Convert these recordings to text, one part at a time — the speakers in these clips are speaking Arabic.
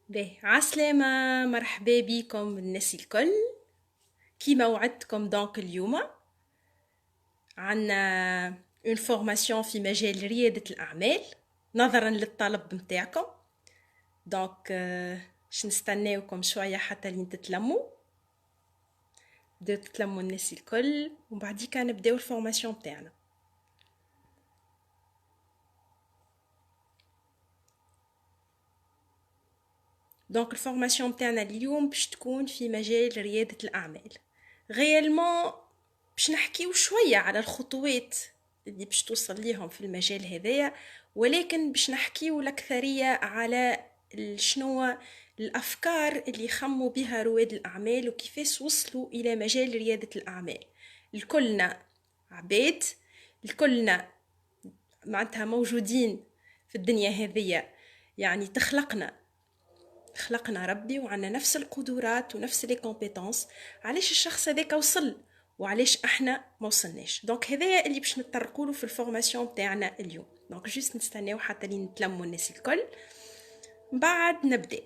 باهي عسلامة. مرحبا بكم الناس الكل. كيما وعدتكم دونك اليوم عنا اون فورماسيون في مجال ريادة الأعمال نظرا للطلب متاعكم. دونك باش نستناوكم شوية حتى لين تتلموا، بداو تتلموا الناس الكل وبعديكا نبداو الفورماسيون متاعنا. دونك الفورماسيون متاعنا اليوم باش تكون في مجال ريادة الأعمال. غيالمون باش نحكيو شوية على الخطوات اللي باش توصل ليهم في المجال هذايا، ولكن باش نحكيو الأكثرية على شنو الأفكار اللي خموا بها رواد الأعمال وكيفاش وصلوا إلى مجال ريادة الأعمال. الكلنا عباد، الكلنا معناتها موجودين في الدنيا هذية، يعني خلقنا ربي وعنا نفس القدرات ونفس لي كومبيتونس. علاش الشخص هذاك وصل وعلاش احنا ما وصلناش؟ دونك هذايا اللي باش نتطرقوا له في الفورماسيون تاعنا اليوم. دونك جوست نستناو حتى لين نتلموا الناس الكل، بعد نبدا.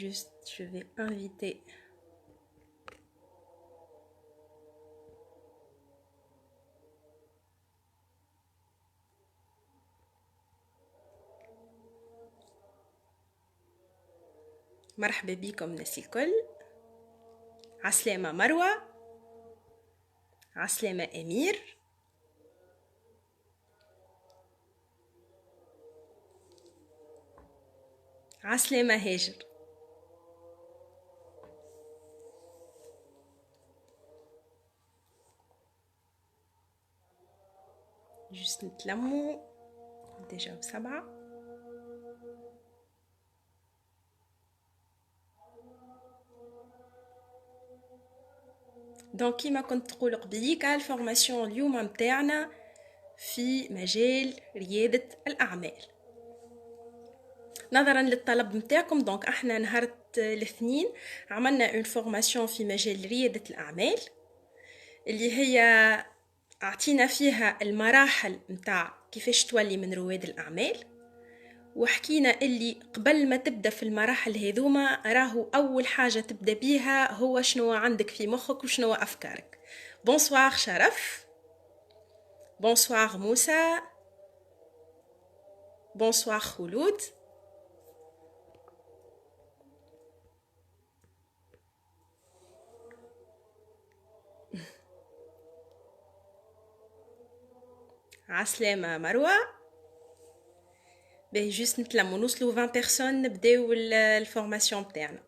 Juste, je vais inviter مرحبا بكم الناس الكل. عسلامة مروة، عسلامة أمير، عسلامة هاجر. جوست نتلموا ديجا 7. دونك كيما كنت تقول قبليكا الفورماسيون اليوم متاعنا في مجال ريادة الأعمال نظرا للطلب متاعكم. دونك احنا نهار الاثنين عملنا اون فورماسيون في مجال ريادة الأعمال اللي هي اعطينا فيها المراحل متاع كيفاش تولي من رواد الأعمال، وحكينا اللي قبل ما تبدأ في المراحل هذوما راهو أول حاجة تبدأ بيها هو شنو عندك في مخك وشنو أفكارك. بونسوار شرف، بونسوار موسى، بونسوار خلود. عسلامة مروة. باهي جوست نتلمو نوصلو 20 بيرسون نبداو الفورماسيون بتاعنا.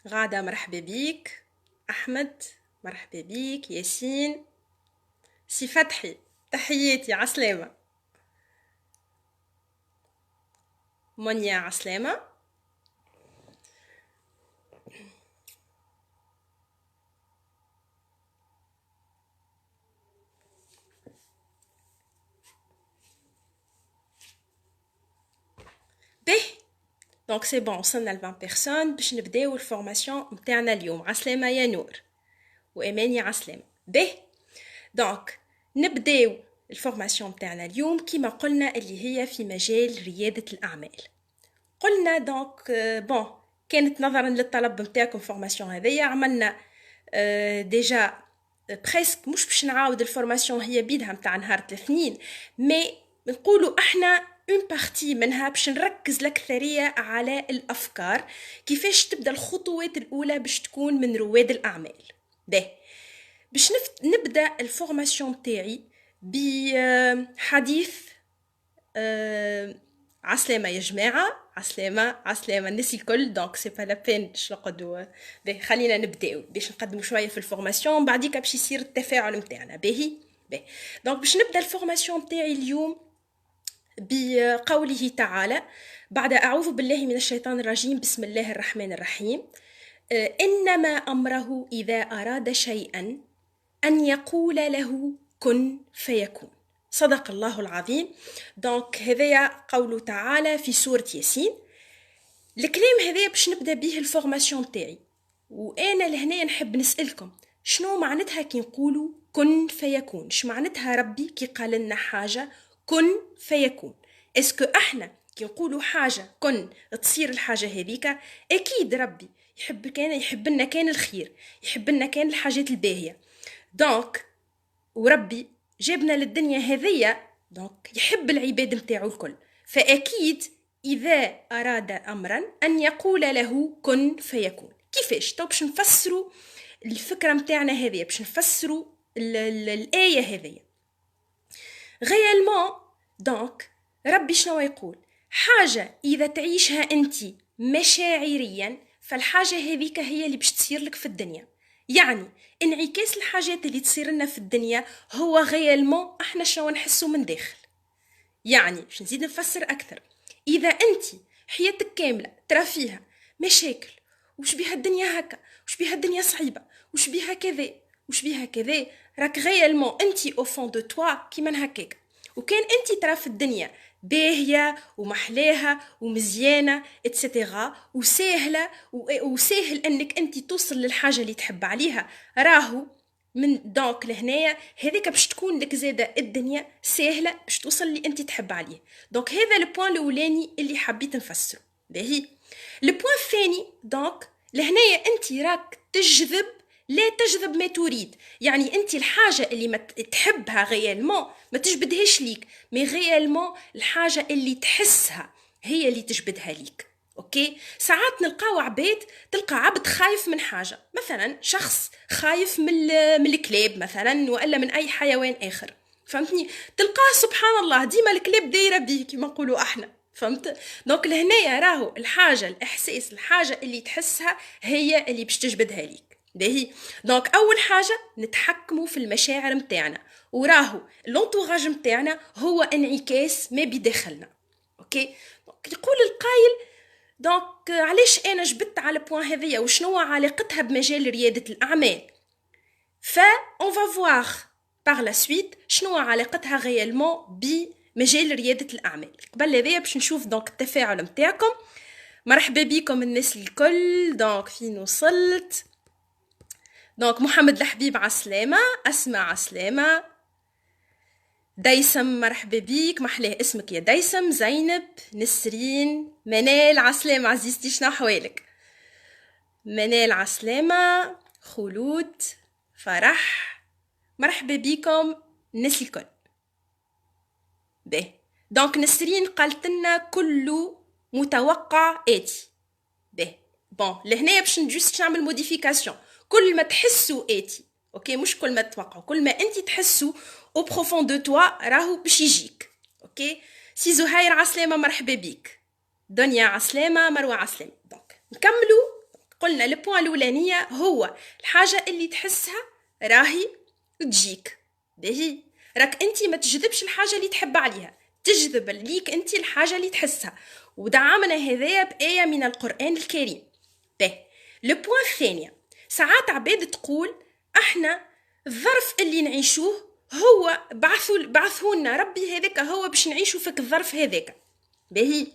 غادة مرحبا بيك، أحمد مرحبا بيك، ياسين، سي فتحي تحياتي عسلامة، منيا عسلامة. به دونك سي بون وصلنا ل 20 بيرسون باش نبداو الفورماسيون نتاعنا اليوم. عسلامة يا نور وإيمان يا عسلامة. به دونك نبداو الفورماسيون نتاعنا اليوم كيما قلنا اللي هي في مجال ريادة الأعمال. قلنا دونك بون كانت نظرا للطلب نتاعكم فورماسيون هذيا عملنا ديجا بريسك، مش باش نعاود الفورماسيون هي بيدها نتاع نهار الاثنين، مي نقولوا احنا اون بارتي منها باش نركز الاكثريه على الافكار كيفاش تبدا الخطوات الاولى باش تكون من رواد الاعمال. ده باش نبدا الفورماسيون تاعي بحديث عسلامة يا جماعة، عسلامة الناس الكل. دونك سي با لا بين باش نقعدوا. باهي خلينا نبداو باش نقدموا شويه في الفورماسيون، بعديك باش يصير التفاعل نتاعنا. باهي دونك باش نبدا الفورماسيون تاعي اليوم بقوله تعالى بعد أعوذ بالله من الشيطان الرجيم بسم الله الرحمن الرحيم. إنما أمره إذا أراد شيئا أن يقول له كن فيكون. صدق الله العظيم. دونك هذايا قوله تعالى في سورة ياسين. الكلام هذايا باش نبدا به الفورماسيون تاعي، وانا لهنا نحب نسالكم شنو معناتها كي نقولوا كن فيكون؟ اش معناتها ربي كي قال لنا حاجه كن فيكون؟ اسكو احنا كي نقولوا حاجه كن تصير الحاجه هذيك؟ اكيد ربي يحب لنا كان الخير، يحب لنا كان الحاجات الباهيه. دونك وربي جابنا للدنيا هذية، دونك يحب العباد متاعو الكل، فأكيد إذا أراد أمرا أن يقول له كن فيكون. كيفاش؟ تو باش نفسروا الفكرة متاعنا هذه، باش نفسروا الآية هذه. غيالمون دونك ربي شنو يقول؟ حاجة إذا تعيشها أنت مشاعريا فالحاجة هذيك هي اللي باش تصير لك في الدنيا. يعني انعكاس الحاجات اللي تصير لنا في الدنيا هو غيالمون احنا شنو نحسو من داخل. يعني باش نزيد نفسر اكثر، اذا انت حياتك كامله ترى فيها مشاكل، وش بيها الدنيا هكا، وش بيها الدنيا صعيبه، وش بيها كذا، وش بيها كذا، راك غيالمون انت او فون دو توا كيما هكاك. وكان انت ترى في الدنيا باهيه ومحلاها ومزيانه اتسيتيرا وسهله وسهل انك انت توصل للحاجه اللي تحب عليها، راهو من دونك لهنايا هذيك باش تكون لك زاده الدنيا سهله باش توصل اللي انت تحب عليه. دونك هذا البوان الاولاني اللي حبيت نفسره. باهي البوان الثاني، دونك لهنايا انت راك تجذب، لا تجذب ما تريد. يعني انت الحاجه اللي ما تحبها غيالمون ما تجبدهاش ليك، مي غيالمون الحاجه اللي تحسها هي اللي تجبدها ليك. اوكي، ساعات نلقاو عباد، تلقى عبد خايف من حاجه، مثلا شخص خايف من الكلاب مثلا والا من اي حيوان اخر، فهمتني؟ تلقاه سبحان الله ديما الكلاب دايره بيه كما نقولوا احنا، فهمت؟ دونك لهنايا راهو الحاجه الاحساس، الحاجه اللي تحسها هي اللي باش تجبدها ليك. باهي دونك اول حاجه نتحكموا في المشاعر متاعنا، وراهو لونتوراج متاعنا هو انعكاس ما بداخلنا. اوكي، دونك يقول القائل دونك علاش انا جبت على البوان هذيا وشنو علاقتها بمجال رياده الاعمال؟ اون فا فوار باغ لا سويت شنو علاقتها غيالمون بمجال رياده الاعمال. قبل هذايا باش نشوف دونك التفاعل نتاعكم. مرحبا بكم الناس الكل. دونك فين وصلت؟ دونك محمد الحبيب عسلامة، أسماء عسلامة، ديسم مرحبا بيك، محلاه اسمك يا ديسم، زينب، نسرين، منال عسلامة عزيزتي شنو حوالك؟ منال عسلامة، خلود، فرح، مرحبا بيكم الناس الكل. به دونك نسرين قالت لنا كل متوقع آتي. به بون لهنايا باش نجوست نعمل موديفيكاسيون، كل ما تحسوا آتي. اوكي، مش كل ما تتوقعوا، كل ما انت تحسوا او بروفون دو توا راهو باش يجيك. اوكي، سي زهير عسلامه مرحبا بيك، دنيا عسلامه، مروه عسلامه. دونك نكملوا. قلنا البوان الاولانيه هو الحاجه اللي تحسها راهي تجيك. باهي راك انت ما تجذبش الحاجه اللي تحب عليها، تجذب ليك انت الحاجه اللي تحسها، ودعمنا هذايا بايه من القران الكريم. به لو بوين الثانيه، ساعات عباد تقول احنا الظرف اللي نعيشوه هو بعثونا ربي هذاك هو باش نعيشوا فيك الظرف هذاك. باهي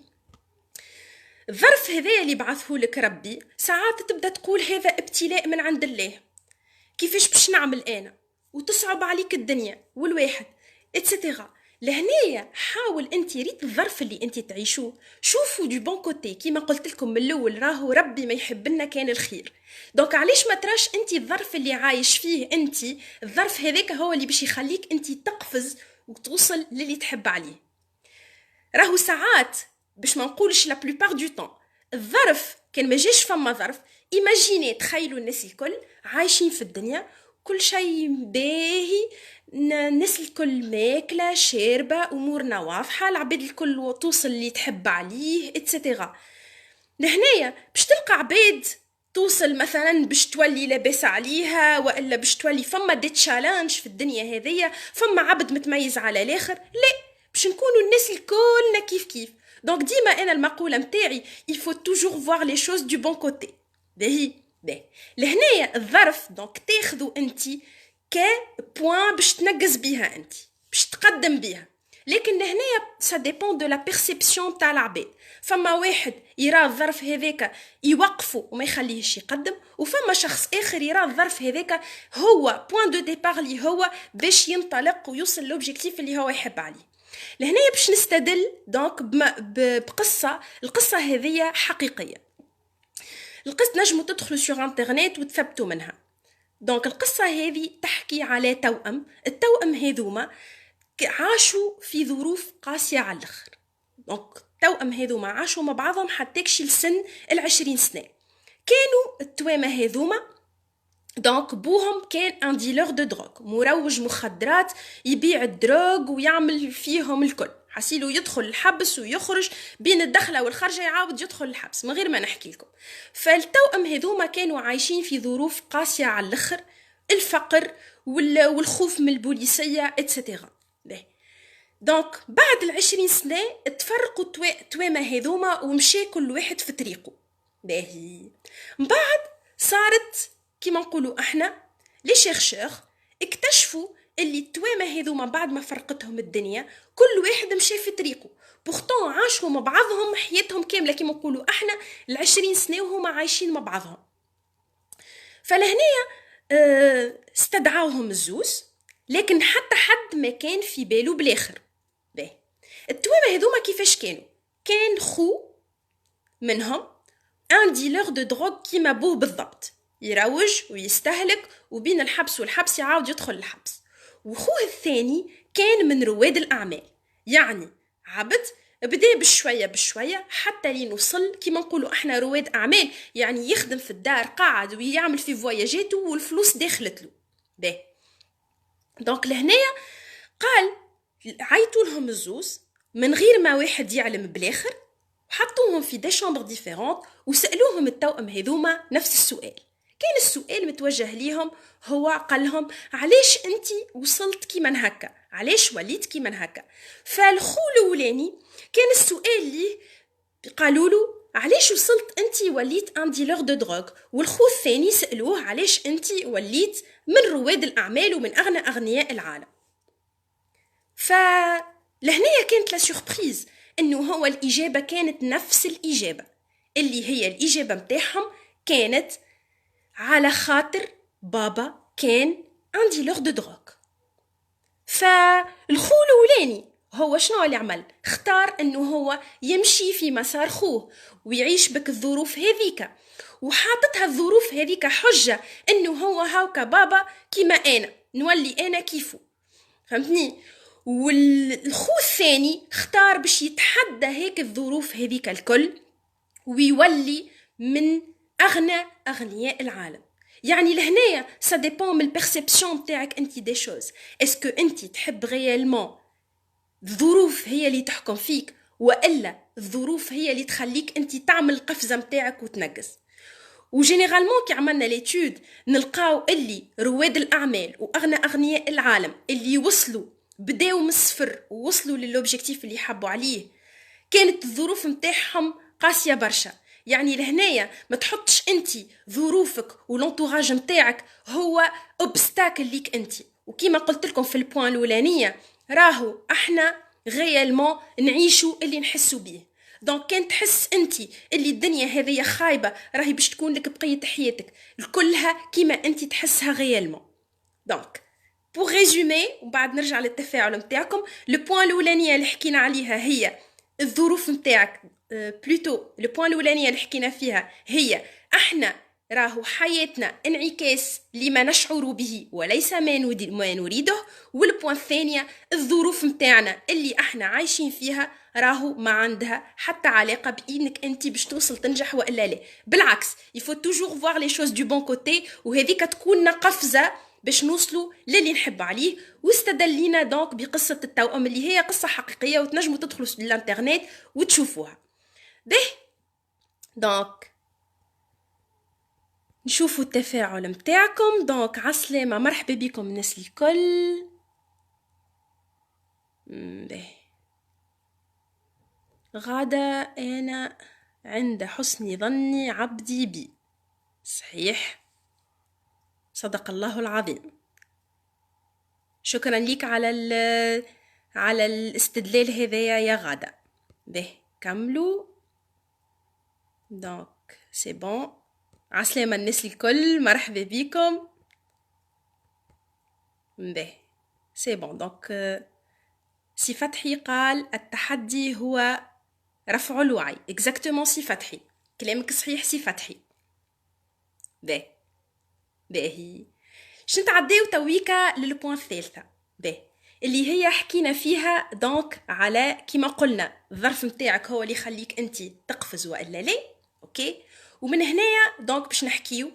الظرف هذايا اللي بعثه لك ربي، ساعات تبدا تقول هذا ابتلاء من عند الله، كيفاش باش نعمل انا، وتصعب عليك الدنيا والواحد اتسيتيرا. لهنايا حاول انت ريت الظرف اللي انت تعيشوه، شوفوا دو بون كوتي كيما قلت لكم من الاول، راهو ربي ما يحب لنا كان الخير. دونك علاش ما تراش انت الظرف اللي عايش فيه انت، الظرف هذاك هو اللي باش يخليك انت تقفز وتوصل للي تحب عليه. راهو ساعات باش ما نقولش لا بلوبار دو طون الظرف كان ما جاش فما ظرف، ايماجيني تخيلوا الناس الكل عايشين في الدنيا كل شيء باهي، الناس الكل ماكله شاربه، امورنا واضحه، العباد الكل توصل اللي تحب عليه اتسيتيرا. لهنايا باش تلقى عباد توصل مثلا باش تولي لاباس عليها، والا باش تولي فما دي تشالنج في الدنيا هذيا، فما عبد متميز على الاخر، لا باش نكونوا الناس الكلنا كيف كيف. دونك ديما انا المقوله متاعي il faut toujours voir les choses du bon côté. باهي لهنايا الظرف دونك تاخذوا انت كبوان باش تنقز بيها، انت باش تقدم بيها. لكن لهنايا سا ديبون دو لا بيرسيبسيون تاع العباد. فما واحد يرى الظرف هذاك يوقفه وما يخليهش يقدم، وفما شخص اخر يرى الظرف هذاك هو بوين دو ديبار اللي هو باش ينطلق ويوصل لوبجيكتيف اللي هو يحب عليه. لهنايا باش نستدل دونك بقصه، القصه هذه حقيقيه. القصه نجموا تدخلوا سور انترنت وتثبتوا منها. دونك القصه هذه تحكي على توأم، التوأم هذوما عاشوا في ظروف قاسيه على الاخر. دونك التوأم هذوما عاشوا مع بعضهم حتى كشي لسن 20 سنه. كانوا التوامه هذوما دونك بوهم كان ان ديلور دو دروغ، مروج مخدرات، يبيع الدروغ ويعمل فيهم الكل، حسيلو يدخل الحبس ويخرج بين الدخله والخرجه يعاود يدخل الحبس من غير ما نحكي لكم. فالتوأم هذوما كانوا عايشين في ظروف قاسيه على الاخر، الفقر والخوف من البوليسيه اتسيتيرا. دونك بعد 20 سنه تفرقوا التوامه هذوما ومشي كل واحد في طريقه. باهي من بعد صارت كيما نقولوا احنا لي شيرشور اكتشفوا اللي التوامه هذوما بعد ما فرقتهم الدنيا كل واحد مشى في طريقه، بورتون عاشوا مع بعضهم حياتهم كامله كيما نقولوا احنا 20 سنه وهما عايشين مع بعضهم. فلهنايا استدعاوهم الزوز، لكن حتى حد ما كان في باله بالاخر. التوامه هذوما كيفاش كان خو منهم ان ديلور دو دروغ كيما بوه بالضبط، يروج ويستهلك وبين الحبس والحبس يعاود يدخل الحبس. وخوه الثاني كان من رواد الأعمال، يعني عبد بدا بشوية حتى لين وصل كيما نقولوا احنا رواد أعمال، يعني يخدم في الدار قاعد ويعمل في فواياجاته والفلوس داخلت له. باهي دونك لهنايا قال عيطوا لهم الزوز من غير ما واحد يعلم بالاخر، وحطوهم في دي شامبر ديفيرونت وسألوهم التوأم هذوما نفس السؤال. كان السؤال متوجه ليهم، هو قال لهم علاش انتي وصلت كيما هكا، علاش وليت كيما هكا. فالخو الاولاني كان السؤال ليه قالوا له علاش وصلت انتي وليت ان ديلور دو دروغ، والخو الثاني سألوه علاش انتي وليت من رواد الأعمال ومن أغنياء العالم. فلهنايا كانت لا سوربريز انه هو الإجابة كانت نفس الإجابة اللي هي الإجابة متاعهم، كانت على خاطر بابا كان ان ديلور دو دروغ. فالخو الأولاني هو شنو اللي عمل؟ اختار انه هو يمشي في مسار خوه ويعيش بك الظروف هذيك، وحاطتها الظروف هذيك حجة انه هو هاوكا بابا كيما انا نولي انا كيفو، فهمتني؟ والخو الثاني اختار باش يتحدى هيك الظروف هذيك الكل ويولي من أغنياء العالم. يعني لهنايا سا ديبون من البيرسيبسيون تاعك انت دي شوز. اسكو انت تحب غيالمون الظروف هي اللي تحكم فيك، والا الظروف هي اللي تخليك انت تعمل القفزه نتاعك وتنقص؟ وجينيرالمون كي عملنا ليتود نلقاو اللي رواد الاعمال اغنياء العالم اللي وصلوا بداو من الصفر ووصلوا للوبجيكتيف اللي حبوا عليه كانت الظروف نتاعهم قاسيه برشا. يعني لهنايا ما تحطش انت ظروفك ولونتوراج نتاعك هو اوبستاكل ليك انت. وكيما قلت لكم في البوان الاولانيه راهو احنا غيالمون نعيشوا اللي نحسوا بيه. دونك كان تحس انت اللي الدنيا هذه خايبه راهي باش تكون لك بقيه حياتك كلها كيما انت تحسها غيالمون. دونك بور ريزومي وبعد نرجع للتفاعل نتاعكم، لو بوان الاولانيه اللي حكينا عليها هي الظروف نتاعك، بلوتو لو بوان الاولانيه اللي حكينا فيها هي احنا راهو حياتنا انعكاس لما نشعر به وليس ما نريده. والبوان الثانيه الظروف نتاعنا اللي احنا عايشين فيها راهو ما عندها حتى علاقه بانك انت باش توصل تنجح والا لا، بالعكس يفو توجور فوار لي شوز دو بون كوتي، وهذيك تكون قفزه باش نوصلوا للي نحب عليه. واستدلينا دونك بقصه التوأم اللي هي قصه حقيقيه وتنجموا تدخلوا للانترنت وتشوفوها. به دونك نشوفوا التفاعل متاعكم. دونك عسلامة، مرحبا بكم الناس الكل. به غادة أنا عند حسن ظني عبدي بي. صحيح، صدق الله العظيم. شكرا لك على الاستدلال هذايا يا غادة. به كملوا. دونك سي بون. عسلامة الناس الكل، مرحبا بكم. به سي بون. دونك سي فتحي قال التحدي هو رفع الوعي. اكزاكتومون سي فتحي، كلامك صحيح سي فتحي. باهي باش نتعداو تويكا للبوان الثالثة اللي هي حكينا فيها دونك على كيما قلنا الظرف متاعك هو اللي يخليك انت تقفز والا لا. اوكي، ومن هنايا دونك باش نحكيو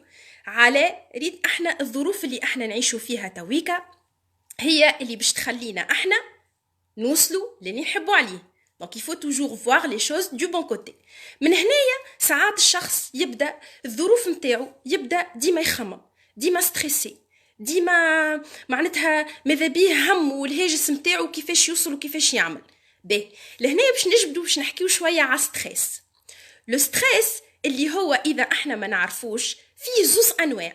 على ريد احنا الظروف اللي احنا نعيشو فيها تويكا هي اللي باش تخلينا احنا نوصلوا للي نحبوا عليه. دونك يفو توجور فوار لي شوز دو بون كوتي. من هنايا ساعات الشخص يبدا الظروف نتاعو يبدا ديما يخمم، ديما ستريسي، ديما معناتها ماذا بيه هم والهاجس نتاعو كيفاش يوصل وكيفاش يعمل. لهنا باش نجبدو باش نحكيو شويه على ستريس. لو ستريس اللي هو اذا احنا ما نعرفوش فيه زوز انواع.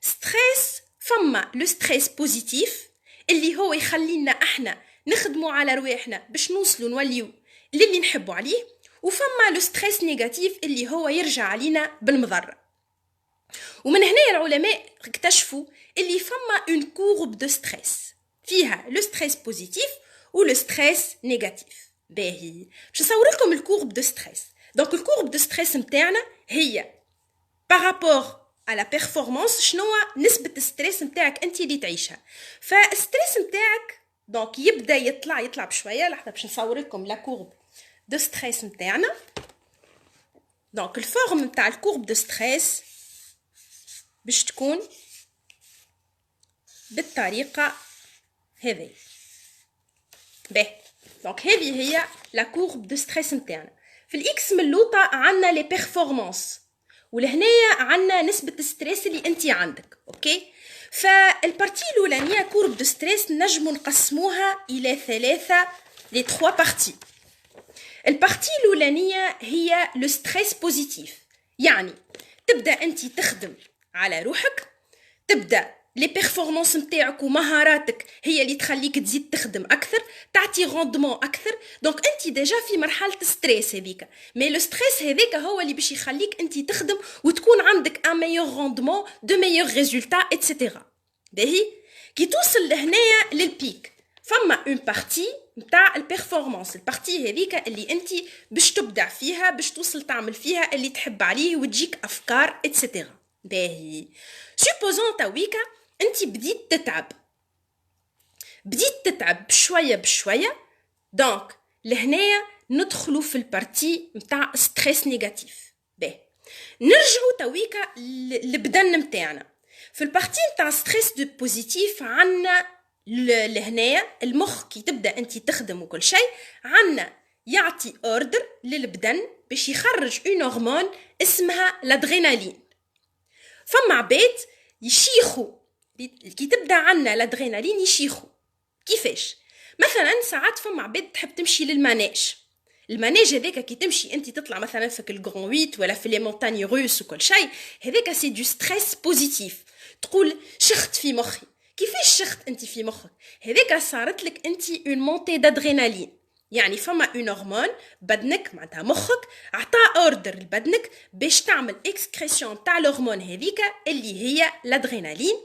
ستريس فما لو ستريس بوزيتيف اللي هو يخلينا احنا نخدموا على رواحنا باش نوصلوا نوليو للي نحبوا عليه، وفما لو ستريس نيجاتيف اللي هو يرجع علينا بالمضره. ومن هنا العلماء اكتشفوا اللي فما اون كورب دو ستريس فيها لو ستريس بوزيتيف و لو ستريس نيجاتيف. باهي باش نصور لكم الكورب دو ستريس. دونك الكورب دو ستريس نتاعنا هي بارابور على بيرفورمانس شنو نسبه الستريس نتاعك انت اللي تعيشها. فالستريس نتاعك دونك يبدا يطلع بشويه. لحظه باش نصور لكم لا كورب دو ستريس نتاعنا. دونك الفورم نتاع الكورب دو ستريس باش تكون بالطريقه هذه. دونك هذه هي لا كورب دو ستريس نتاعنا. في الاكس من اللوطه عندنا لي بيرفورمانس، ولهنايا عندنا نسبه الستريس اللي انت عندك. اوكي، فالبارتي الاولانيه كورب دو ستريس نجمو نقسموها الى ثلاثه لي 3 بارتي. البارتي الاولانيه هي لو ستريس بوزيتيف، يعني تبدا انت تخدم على روحك، تبدا لي بيرفورمانس نتاعك ومهاراتك هي اللي تخليك تزيد تخدم اكثر، تعطي روندمون اكثر. دونك انت ديجا في مرحله ستريس هذيك، مي لو ستريس هذاك هو اللي باش يخليك انت تخدم وتكون عندك ان ميور روندمون دو ميور ريزولتا ايتترا. باهي كي توصل لهنايا للبيك فما اون بارتي نتاع البيرفورمانس. البارتي هذيك اللي انت باش تبدع فيها، باش توصل تعمل فيها اللي تحب عليه وتجيك افكار ايتترا. باهي سوبوزون تويكا انت بديت تتعب بشويه بشويه. دونك لهنايا ندخلوا في البارتي نتاع ستريس نيجاتيف. نرجعوا تويكا للبدن نتاعنا. في البارتي نتاع ستريس دو بوزيتيف عندنا لهنايا المخ كي تبدا انت تخدم وكل شيء عندنا يعطي اوردر للبدن باش يخرج اون هرمون اسمها الادرينالين. فما عباد يشيخوا كي تبدا عندنا الادرينالين يشيخوا. كيفاش؟ مثلا ساعات فما عباد تحب تمشي للماناج. الماناج هذاك كي تمشي انت تطلع مثلا في الجران ويت ولا في لي مونتاني روس وكل شيء، هذاك سي دو ستريس بوزيتيف. تقول شخت في مخي. كيفاش شخت انت في مخك؟ هذاك صارت لك انت اون مونتي دادرينالين، يعني فما اون هرمون بدنك معناتها مخك عطى اوردر لبدنك باش تعمل اكسكريسيون تاع الهرمون هذيك اللي هي الادرينالين،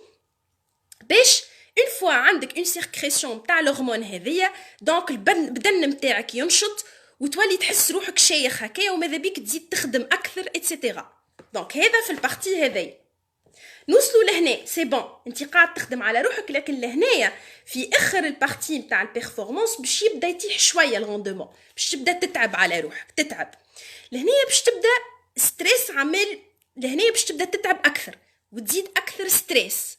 باش اون فوا عندك اون سيركريسيون تاع الهرمون هذيا دونك البدن نتاعك ينشط وتولي تحس روحك شيخ هكايا وماذا بيك تزيد تخدم اكثر ايتترا. دونك هذا في البارتي هذيا. نوصلوا لهنا سي بون انت قاعد تخدم على روحك، لكن لهنايا في اخر البارتي نتاع البيرفورمانس باش يبدا يطيح شويه الروندمون، باش تبدا تتعب على روحك، تتعب لهنايا باش تبدا ستريس عمل، لهنايا باش تبدا تتعب اكثر وتزيد اكثر ستريس.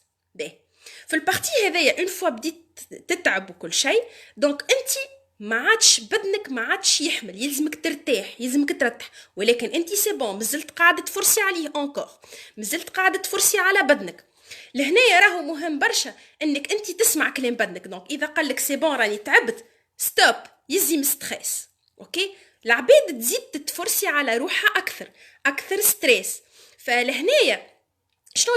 في البارتي هذايا اون فوا بديت تتعب وكل شيء دونك انت ما عادش بدنك ما عادش يحمل، يلزمك ترتاح، يلزمك ترتاح، ولكن انت سي بون مازلت قاعده تفرسي عليه اونكور، مازلت قاعده تفرسي على بدنك. لهنا راهو مهم برشا انك انت تسمع كلام بدنك. دونك اذا قال لك سي بون راني تعبت ستوب، يزيم ستريس. اوكي، العباد تزيد تتفرسي على روحها اكثر ستريس. فلهنايا شنو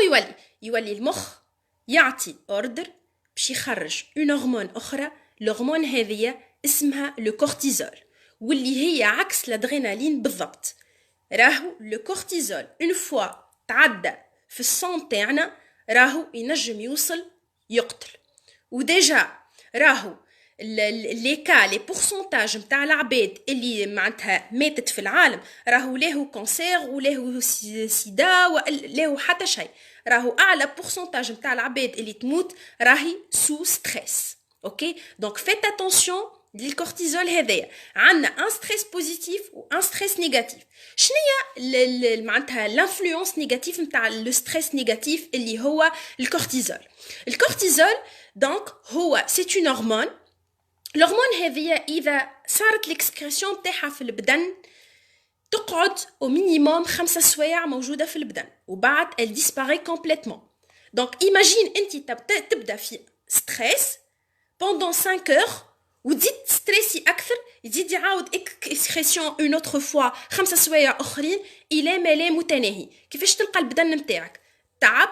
يولي المخ يعطي اوردر باش يخرج اون هرمون اخرى الهرمون هذه اسمها لو كورتيزول، واللي هي عكس الادرينالين بالضبط. راهو لو كورتيزول اون فوا تعدى في الصون تاعنا راهو ينجم يوصل يقتل. وديجا راهو لي كا لي بورسونتاج نتاع العباد اللي معناتها ماتت في العالم راهو له كونسير وله سيدا وله حتى شيء، راهو اعلى بورسونتاج نتاع العباد اللي تموت راهي سو ستريس. اوكي دونك فيت اتونسيون للكورتيزول هذايا. عندنا ان ستريس بوزيتيف وان ستريس نيجاتيف. شنيا معناتها لانفلونس نيجاتيف نتاع لو ستريس نيجاتيف اللي هو الكورتيزول؟ الكورتيزول دونك هو سي اون هرمون. الهرمون هذه اذا صارت الاكسكريسيون تاعها في البدن تقعد او مينيموم 5 سوايع موجوده في البدن وبعد elle disparaît complètement. دونك ايماجين انت تبدا في ستريس pendant 5 heures وتزيد ستريسي اكثر، يزيد يعاود اكسكريسيون اون اوتر فوا 5 سوايع اخرين الى ما لا متناهي. كيفاش تلقى البدن نتاعك تعب،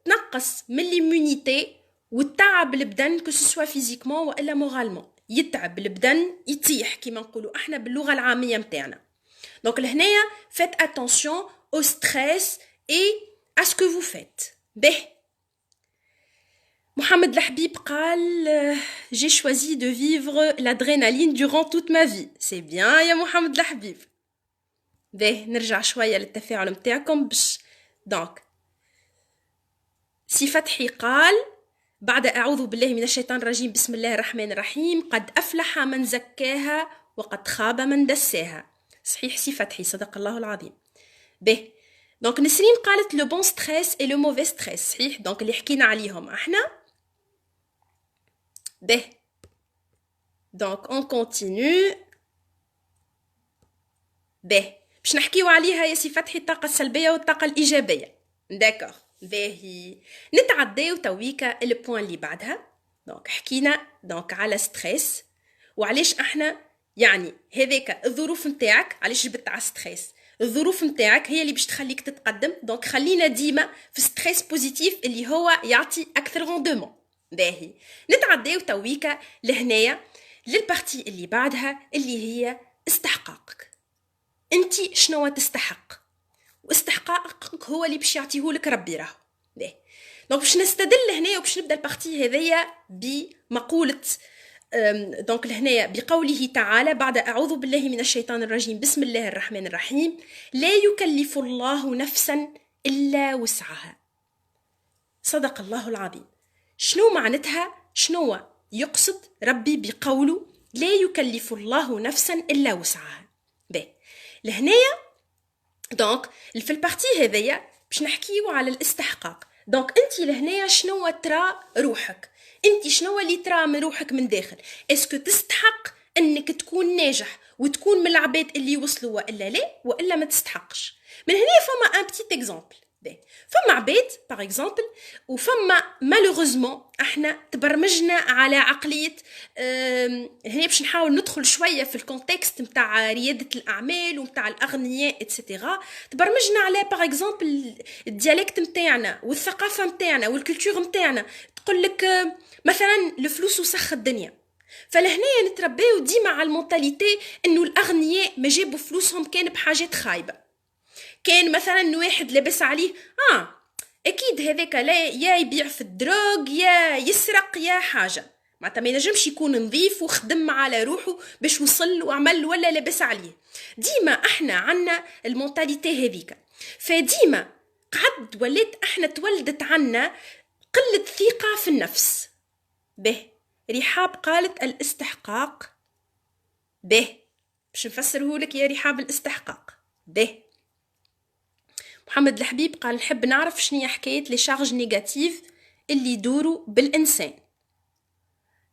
تنقص من ليمونيتي وتعب البدن كو سوا فيزيكمون والا مورالمون، يتعب البدن يطيح كيما نقولوا احنا باللغه العاميه نتاعنا. دونك لهنايا فيت اتونسيون او ستريس اي à ce que vous faites. به Mohamed Lahbib قال j'ai choisi de vivre l'adrénaline durant toute ma vie. C'est bien يا محمد الحبيب. به نرجع شويه للتفاعل نتاعكم باش دونك سي فتحي قال بعد أعوذ بالله من الشيطان الرجيم بسم الله الرحمن الرحيم قد أفلح من زكاها وقد خاب من دساها. صحيح سي فتحي صدق الله العظيم. به دونك نسرين قالت لو بون ستريس اي لو موفي ستريس. صحيح دونك اللي حكينا عليهم احنا. به دونك اون كونتينيو. به باش نحكيو عليها يا سي فتحي الطاقه السلبيه والطاقه الايجابيه. داكوغ باهي نتعداو تويكا البوان اللي بعدها. دونك حكينا دونك على ستريس وعلاش احنا يعني هذاك الظروف نتاعك علاش جبت على ستريس. الظروف نتاعك هي اللي باش تخليك تتقدم. دونك خلينا ديما في ستريس بوزيتيف اللي هو يعطي اكثر روندومون. باهي نتعداو تويكا لهنايا للبارتي اللي بعدها اللي هي استحقاقك. انتي شنو تستحق واستحقاقك هو اللي باش يعطيهولك ربي راهو. باهي دونك باش نستدل هنايا وباش نبدا البارتي هذيا بمقوله دونك لهنايا بقوله تعالى بعد أعوذ بالله من الشيطان الرجيم بسم الله الرحمن الرحيم لا يكلف الله نفسا إلا وسعها. صدق الله العظيم. شنو معناتها؟ شنو يقصد ربي بقوله لا يكلف الله نفسا إلا وسعها؟ باهي لهنايا دونك في البارتي هذيا باش نحكيو على الاستحقاق. دونك انت لهنايا شنو ترى روحك؟ انت شنو اللي ترى من روحك من داخل؟ اسكو تستحق انك تكون ناجح وتكون من العباد اللي وصلوا والا لا والا ما تستحقش؟ من هنا فما ان بتيت اكزامبل. فما عباد باغ اكزامبل وفما مالوغوزمون احنا تبرمجنا على عقليه هنا باش نحاول ندخل شويه في الكونتكست نتاع رياده الاعمال ونتاع الاغنياء اتسيتيرا. تبرمجنا على باغ اكزامبل الديالكت نتاعنا والثقافه نتاعنا والكولتور نتاعنا تقول لك مثلا الفلوس وسخ الدنيا. فلهنا نتربيو ديما على المونتاليتي انه الاغنياء ما جابوا فلوسهم كان بحاجات خايبه. كان مثلا واحد لابس عليه اكيد هذاك لا يا يبيع في الدروغ يا يسرق يا حاجه، معناتها ما ينجمش يكون نظيف وخدم على روحه باش وصل وعمل ولا لابس عليه. ديما احنا عنا المونتاليتي هذيك. فديما قعد ولات احنا تولدت عنا قله ثقه في النفس. به رحاب قالت الاستحقاق. به باش نفسره لك يا رحاب الاستحقاق. به محمد الحبيب قال نحب نعرف شنو هي حكايه لي شارج نيجاتيف اللي يدوروا بالانسان.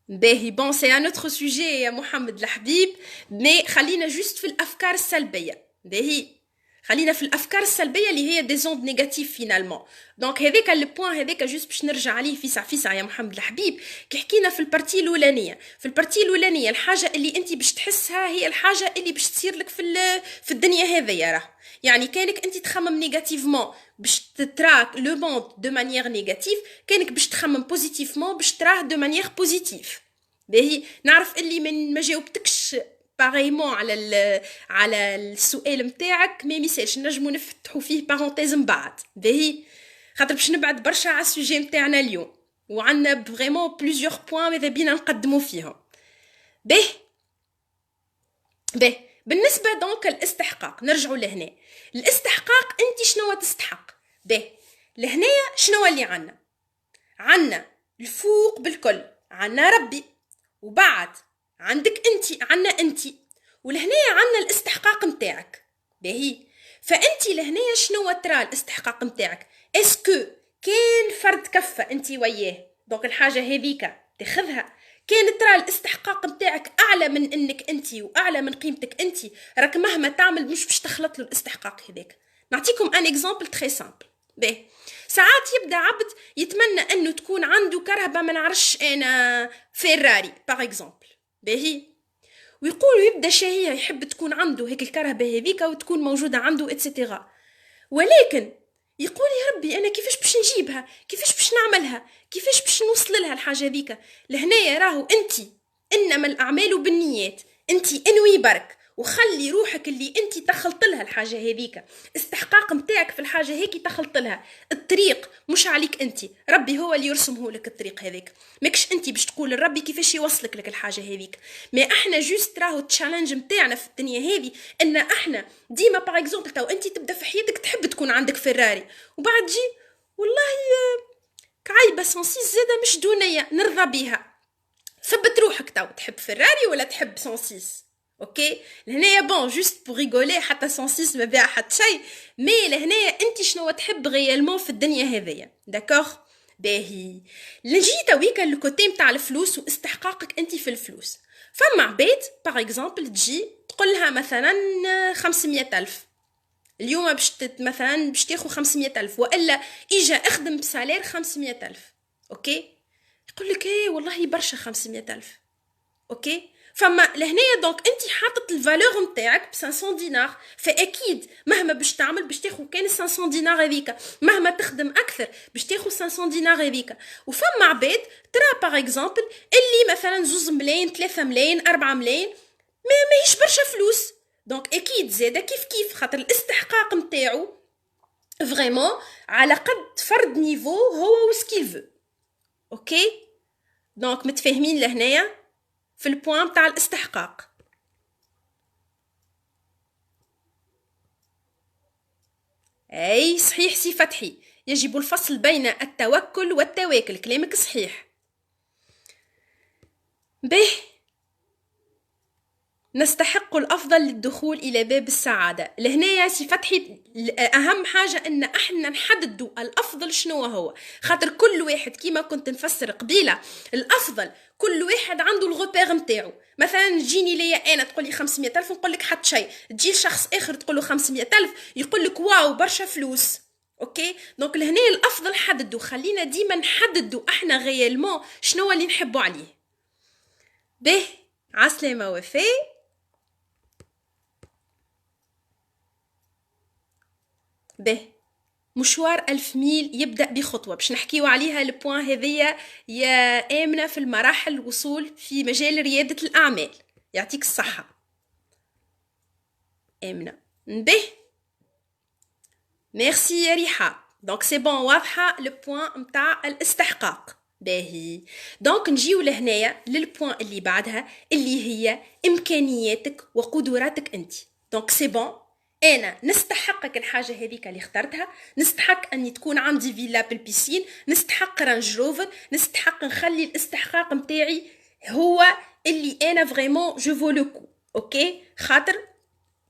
باهي بون سي ان اوتر سوجي يا محمد الحبيب، مي خلينا جوست في الافكار السلبيه. باهي خلينا في الافكار السلبيه اللي هي دي زوند نيجاتيف فينالمون. دونك هذاك لو بوين هذاك جوست باش نرجع عليه فيسع يا محمد الحبيب. كي حكينا في البارتي الاولانيه، الحاجه اللي انت باش تحسها هي الحاجه اللي باش تصير لك في الدنيا هذيا. راه يعني كانك انت تخمم نيجاتيفمون باش تراك لو موند دو مانيير نيجاتيف، كانك باش تخمم بوزيتيفمون باش تراه دو مانيير بوزيتيف. باهي نعرف اللي من ما جاوبتكش باغيمون على السؤال نتاعك ما يسالش نجمو نفتحوا فيه بارونتيز من بعد. باهي خاطر باش نبعد برشا على السوجي نتاعنا اليوم وعندنا فريمون بليزيور بوين ماذا بينا نقدموا فيهم. به بالنسبه دونك الاستحقاق نرجعوا لهنا. الاستحقاق انت شنو تستحق؟ به لهنايا شنو اللي عنا الفوق بالكل عنا ربي، وبعد عندك انت ولهنايا عنا الاستحقاق نتاعك. باهي فانت لهنايا شنو ترى الاستحقاق نتاعك؟ اسكو كان فرد كفه انت وياه دونك الحاجه هذيك تاخذها، كان ترى الاستحقاق نتاعك اعلى من انك انت واعلى من قيمتك انت، راك مهما تعمل مش باش تخلط له الاستحقاق هذاك. نعطيكم ان اكزامبل تري سامبل. باهي ساعات يبدا عبد يتمنى انه تكون عنده كرهبه ما نعرفش انا فيراري باغ اكزامبل. باهي ويقول يبدا شهيه يحب تكون عنده هيك الكرهبه هذيك وتكون موجوده عنده اتسيتيرا، ولكن يقول يا ربي انا كيفاش باش نجيبها، كيفاش باش نعملها، كيفاش باش نوصل لها الحاجه هذيك. لهنايا راهو انت انما الاعمال بالنيات، انت انوي برك وخلي روحك اللي انت تخلط لها الحاجه هذيك، استحقاق نتاعك في الحاجه هيك تخلط لها. الطريق مش عليك انت، ربي هو اللي يرسمه لك الطريق هذيك، ماكش انت باش تقول لربي كيفاش يوصلك لك الحاجه هذيك. ما احنا جوست راهو التشالنج نتاعنا في الدنيا هذه ان احنا ديما باغ اكزومبل تو انت تبدا في حياتك تحب تكون عندك فيراري، وبعد جي والله كعيبه سونسيس زاده مش دونيه نرضى بيها. ثبت روحك تو تحب فيراري ولا تحب سونسيس؟ اوكي لهنايا بون جوست بو ريغولي حتى سونسيس ما بيع حتى شيء، مي لهنايا انت شنو تحب غيالمون في الدنيا هذيا. داكوغ باهي نجي تويكا الكوتي نتاع الفلوس واستحقاقك انت في الفلوس. فما عباد باغ اكزومبل تجي تقول لها مثلا 500,000 اليوم باش مثلا باش تاخذ 500,000 والا اجا اخدم بسالير 500,000. اوكي يقول لك ايه والله برشا 500,000. اوكي فما لهنايا دونك انت حاطط الفالور نتاعك ب 500 دينار، فاكيد مهما باش تعمل باش تاخذ كان 500 دينار هذيك، مهما تخدم اكثر باش تاخذ 500 دينار هذيك. وفما عباد ترى باغ اكزومبل اللي مثلا 2 ملايين 3 ملايين 4 ملايين ماهيش برشا فلوس، دونك اكيد زاده كيف خاطر الاستحقاق نتاعو فريمون على قد فرد نيفو هو وسكيل فو. اوكي دونك متفاهمين لهنايا في البوان تاع الاستحقاق. اي صحيح سي فتحي، يجب الفصل بين التوكل والتواكل، كلامك صحيح. به نستحق الأفضل للدخول إلى باب السعادة. لهنا سي فتحي أهم حاجة أن احنا نحددوا الأفضل شنو هو، خاطر كل واحد كيما كنت نفسر قبيلة الأفضل كل واحد عنده الغوبير نتاعو. مثلا تجيني ليا أنا تقول لي 500,000 نقول لك حتى شيء، تجي شخص آخر تقول له 500,000 يقول لك واو برشا فلوس. اوكي دونك لهنا الأفضل حددوا، خلينا ديما نحددوا احنا غيالمون شنو اللي نحبوا عليه. به عسلامة وفاء. به مشوار 1000 ميل يبدأ بخطوة، باش نحكيو عليها البوان هذية يا آمنة في المراحل الوصول في مجال ريادة الأعمال. يعطيك الصحة آمنة. به ميرسي يا ريحة. دونك سي بون واضحة البوان متاع الاستحقاق. باهي دونك نجيو لهنايا للبوان اللي بعدها اللي هي إمكانياتك وقدراتك أنت. دونك سي بون انا نستحقك الحاجه هذيك اللي اخترتها، نستحق اني تكون عندي فيلا بالبيسين، نستحق رانج روفر، نستحق نخلي الاستحقاق نتاعي هو اللي انا فريمون جو فو لو كو. اوكي خاطر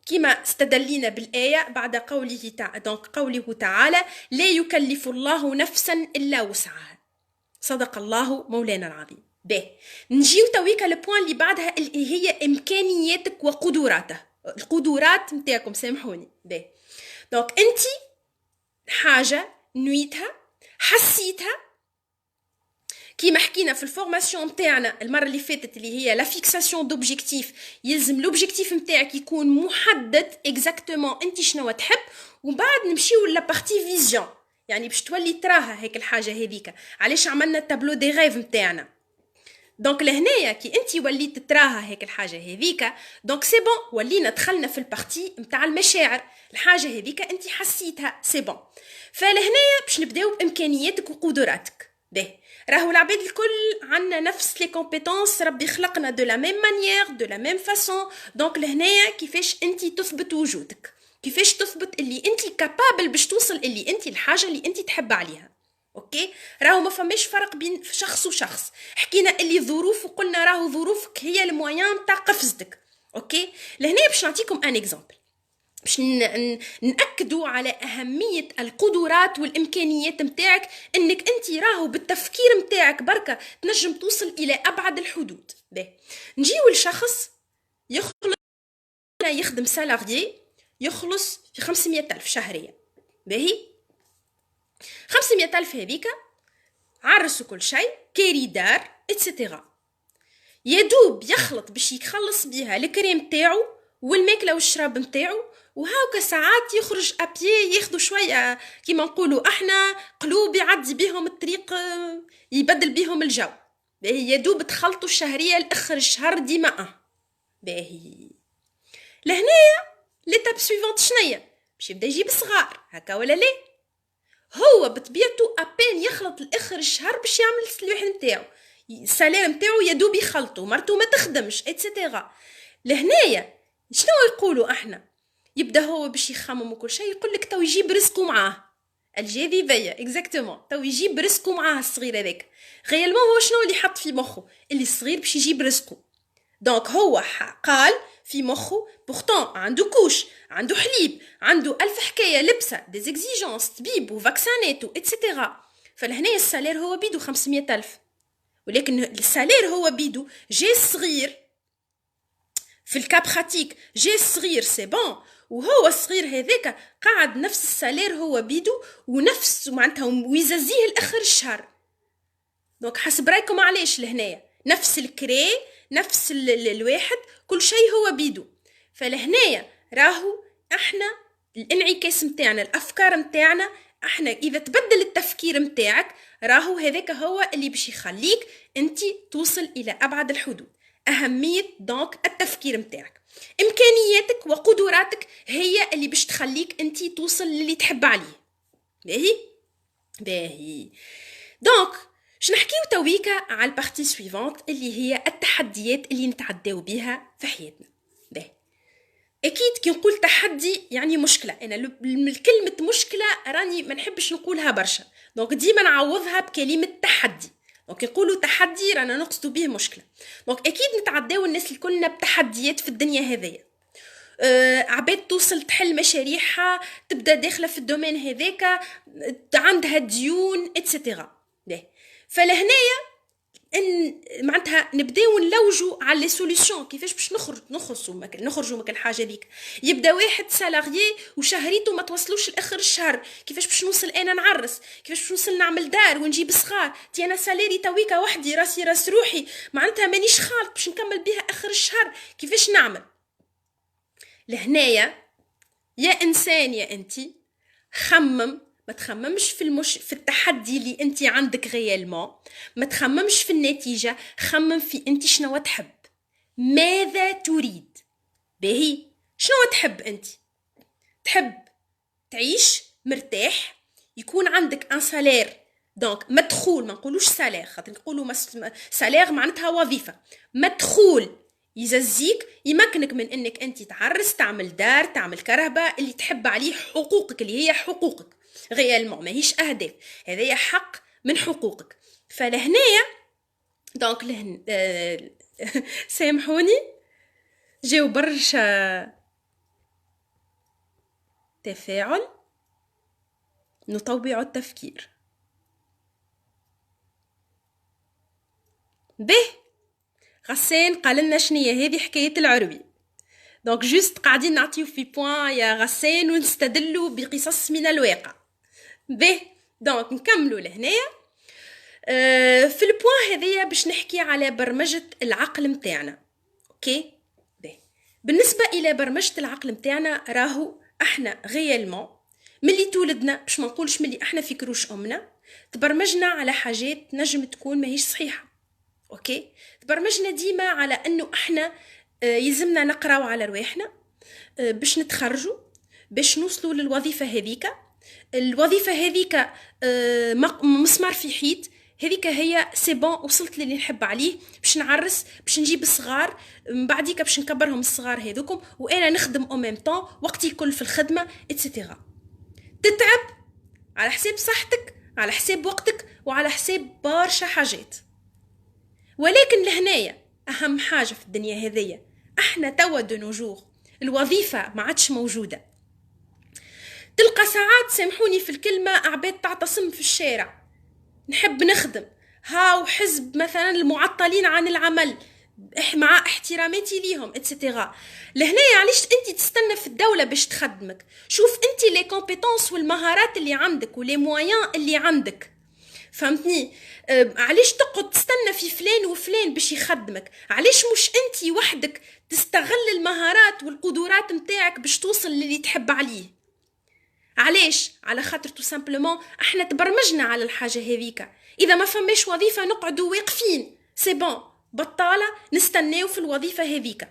كما استدلينا بالايه بعد قوله تعالى، دونك قوله تعالى لا يكلف الله نفسا الا وسعها، صدق الله مولانا العظيم. به نجيو تويكا البوان اللي بعدها اللي هي امكانياتك وقدراتك، القدرات نتاعكم سامحوني. به دونك انت حاجه نويتها حسيتها كيما حكينا في الفورماسيون نتاعنا المره اللي فاتت اللي هي لا فيكساسيون دوبجيكتيف، يلزم لوبجيكتيف نتاعك يكون محدد اكزاكتومون انت شنو تحب، ومن بعد نمشيو لا بارتي فيزيون يعني باش تولي تراها هيك الحاجه هذيك. علاش عملنا التابلو دي غيف نتاعنا؟ دونك لهنايا كي انت وليت تراها هيك الحاجه هذيك، دونك سي بون، ولينا دخلنا في البارتي نتاع المشاعر. الحاجه هذيك انت حسيتها، سي بون. فلهنايا باش نبداو بامكانياتك وقدراتك. باهي، راهو العباد الكل عندنا نفس لي كومبيتونس، ربي خلقنا دو لا ميم مانيير دو لا ميم فاسون. دونك لهنايا كيفاش انت تثبت وجودك، كيفاش تثبت اللي انت كابابل باش توصل اللي انت الحاجه اللي انت تحب عليها. اوكي، راهو ما فماش فرق بين شخص وشخص. حكينا اللي ظروف وقلنا راهو ظروفك هي المويان تاع قفزتك. اوكي، لهنا باش نعطيكم ان اكزامبل باش نأكدوا على أهمية القدرات والإمكانيات متاعك، إنك أنت راهو بالتفكير متاعك بركة تنجم توصل إلى أبعد الحدود. باهي، نجيو لشخص يخدم سالاريي يخلص في 500,000 شهريا. باهي، 500,000 هذيك عرسوا كل شيء، كيري دار اتسيتيرا، يدوب يخلط باش يخلص بيها الكريم تاعو والماكله والشراب نتاعو، وهاوكا ساعات يخرج ابيي ياخذوا شويه كيما نقولوا احنا قلوب يعدي بيهم الطريق، يبدل بيهم الجو. باهي، يدوب تخلطوا الشهريه لاخر الشهر ديما. باهي، لهنايا ليتاب سويفونت شنيا؟ باش يبدا يجيب صغار هكا ولا لا؟ هو بطبيعته ابين يخلط لاخر الشهر باش يعمل السلوح نتاعو، السالير نتاعو يدوب يخلطوا، مرتو ما تخدمش اتسيتيرا. لهنايا شنو يقولوا احنا؟ يبدا هو باش يخمم وكل شيء، يقول لك تو يجيب رزقه معاه، الجاذبيه اكزاكتومون، تو يجيب رزقه معاه الصغير هذاك. غيالمون هو شنو اللي حط في مخه؟ اللي الصغير باش يجيب رزقه. دونك هو قال في مخه بورتون عنده كوش، عنده حليب، عنده ألف حكايه، لبسه، دي زيكزيجونس، طبيب وفاكسانات اتسيتيرا. فلهنا السالير هو بيدو 500,000، ولكن السالير هو بيدو جي صغير في الكاب براتيك، جي صغير سي بون، وهو الصغير هذاك قاعد نفس السالير هو بيدو ونفس معناتها ويززيه لاخر الشهر. دونك حسب رايكم علاش لهنايا نفس الكري نفس الواحد كل شيء هو بيدو. فلهنايا راهو احنا الانعكاس متاعنا، الافكار متاعنا احنا اذا تبدل التفكير متاعك راهو هذاك هو اللي باش يخليك انت توصل الى ابعد الحدود. اهميه دونك التفكير متاعك، امكانياتك وقدراتك هي اللي باش تخليك انت توصل للي تحب عليه. باهي باهي، دونك باش نحكيو تويكا على البارتي سويفونت اللي هي التحديات اللي نتعداو بها في حياتنا. باهي، اكيد كي نقول تحدي يعني مشكله، انا كلمه مشكله راني ما نحبش نقولها برشا، دونك ديما نعوضها بكلمه تحدي. دونك نقولوا تحدي رانا نقصد به مشكله. دونك اكيد نتعداو الناس الكلنا بتحديات في الدنيا هذيا. عباد توصل تحل مشاريعها، تبدا داخله في الدومين هذاك، عندها ديون اتسيتيرا. فلهنايا ان معناتها نبداو نلوجوا على لي سوليوشن، كيفاش باش نخرجوا مكان الحاجه هذيك. يبدا واحد سالاريي وشهريته ما توصلوش لاخر الشهر، كيفاش باش نوصل انا نعرس، كيفاش باش نوصل نعمل دار ونجيب صغار، تي انا سالاري تويكا وحدي، راسي راس روحي، معناتها مانيش خالط باش نكمل بها اخر الشهر، كيفاش نعمل؟ لهنايا يا انسان يا انتي خمم، ما تخممش في التحدي اللي انت عندك غيالمون، ما تخممش في النتيجة، خمم في انت شنو تحب، ماذا تريد. باهي، شنو تحب انت؟ تحب تعيش مرتاح، يكون عندك ان سالير، دونك مدخول، ما نقولوش سالير خاطر نقولوا سالير معناتها وظيفة، مدخول يززيك يمكنك من انك انت تعرس، تعمل دار، تعمل كرهبة، اللي تحب عليه حقوقك اللي هي حقوقك غيالمون، ماهيش اهداف، هذايا حق من حقوقك. فلهنايا دونك سامحوني جاو برشا تفاعل، نطوع التفكير. به غسان قال لنا شنية هذه حكاية العروي، دونك جوست قاعدين نعطيو في بوان يا غسان ونستدلوا بقصص من الواقع. به دونك نكملوا لهنايا في البوان هذيا باش نحكي على برمجة العقل متاعنا. اوكي، به بالنسبة الى برمجة العقل متاعنا راهو احنا غيالمون ملي تولدنا، باش ما نقولش ملي احنا في كروش امنا، تبرمجنا على حاجات نجم تكون ماهيش صحيحة. اوكي، تبرمجنا ديما على انه احنا يلزمنا نقراو على رواحنا باش نتخرجوا، باش نوصلوا للوظيفه هذيك. الوظيفه هذيك مسمار في حيط، هذيك هي سي بون، وصلت للي نحب عليه، باش نعرس، باش نجيب الصغار، من بعديك باش نكبرهم الصغار هذوكم، وانا نخدم او ميم طون، وقتي كل في الخدمه اتسيتيرا. تتعب على حساب صحتك، على حساب وقتك، وعلى حساب برشا حاجات. ولكن لهنايا اهم حاجه في الدنيا هذيا، احنا توا دو نوجور الوظيفه ما عادش موجوده. تلقى ساعات، سامحوني في الكلمه، عباد تعتصم في الشارع، نحب نخدم، هاو حزب مثلا المعطلين عن العمل، مع احتراماتي ليهم اتسيتيرا. لهنايا علاش انت تستنى في الدوله باش تخدمك؟ شوف انت لي كومبيتونس والمهارات اللي عندك ولي مويان اللي عندك، فهمتني؟ علاش تقعد تستنى في فلان وفلان باش يخدمك؟ علاش مش انت وحدك تستغل المهارات والقدرات متاعك باش توصل للي تحب عليه؟ علاش؟ على خاطر تو سامبلومون احنا تبرمجنا على الحاجه هذيك. اذا ما فماش وظيفه نقعدوا واقفين، سي بون، بطاله نستناو في الوظيفه هذيك.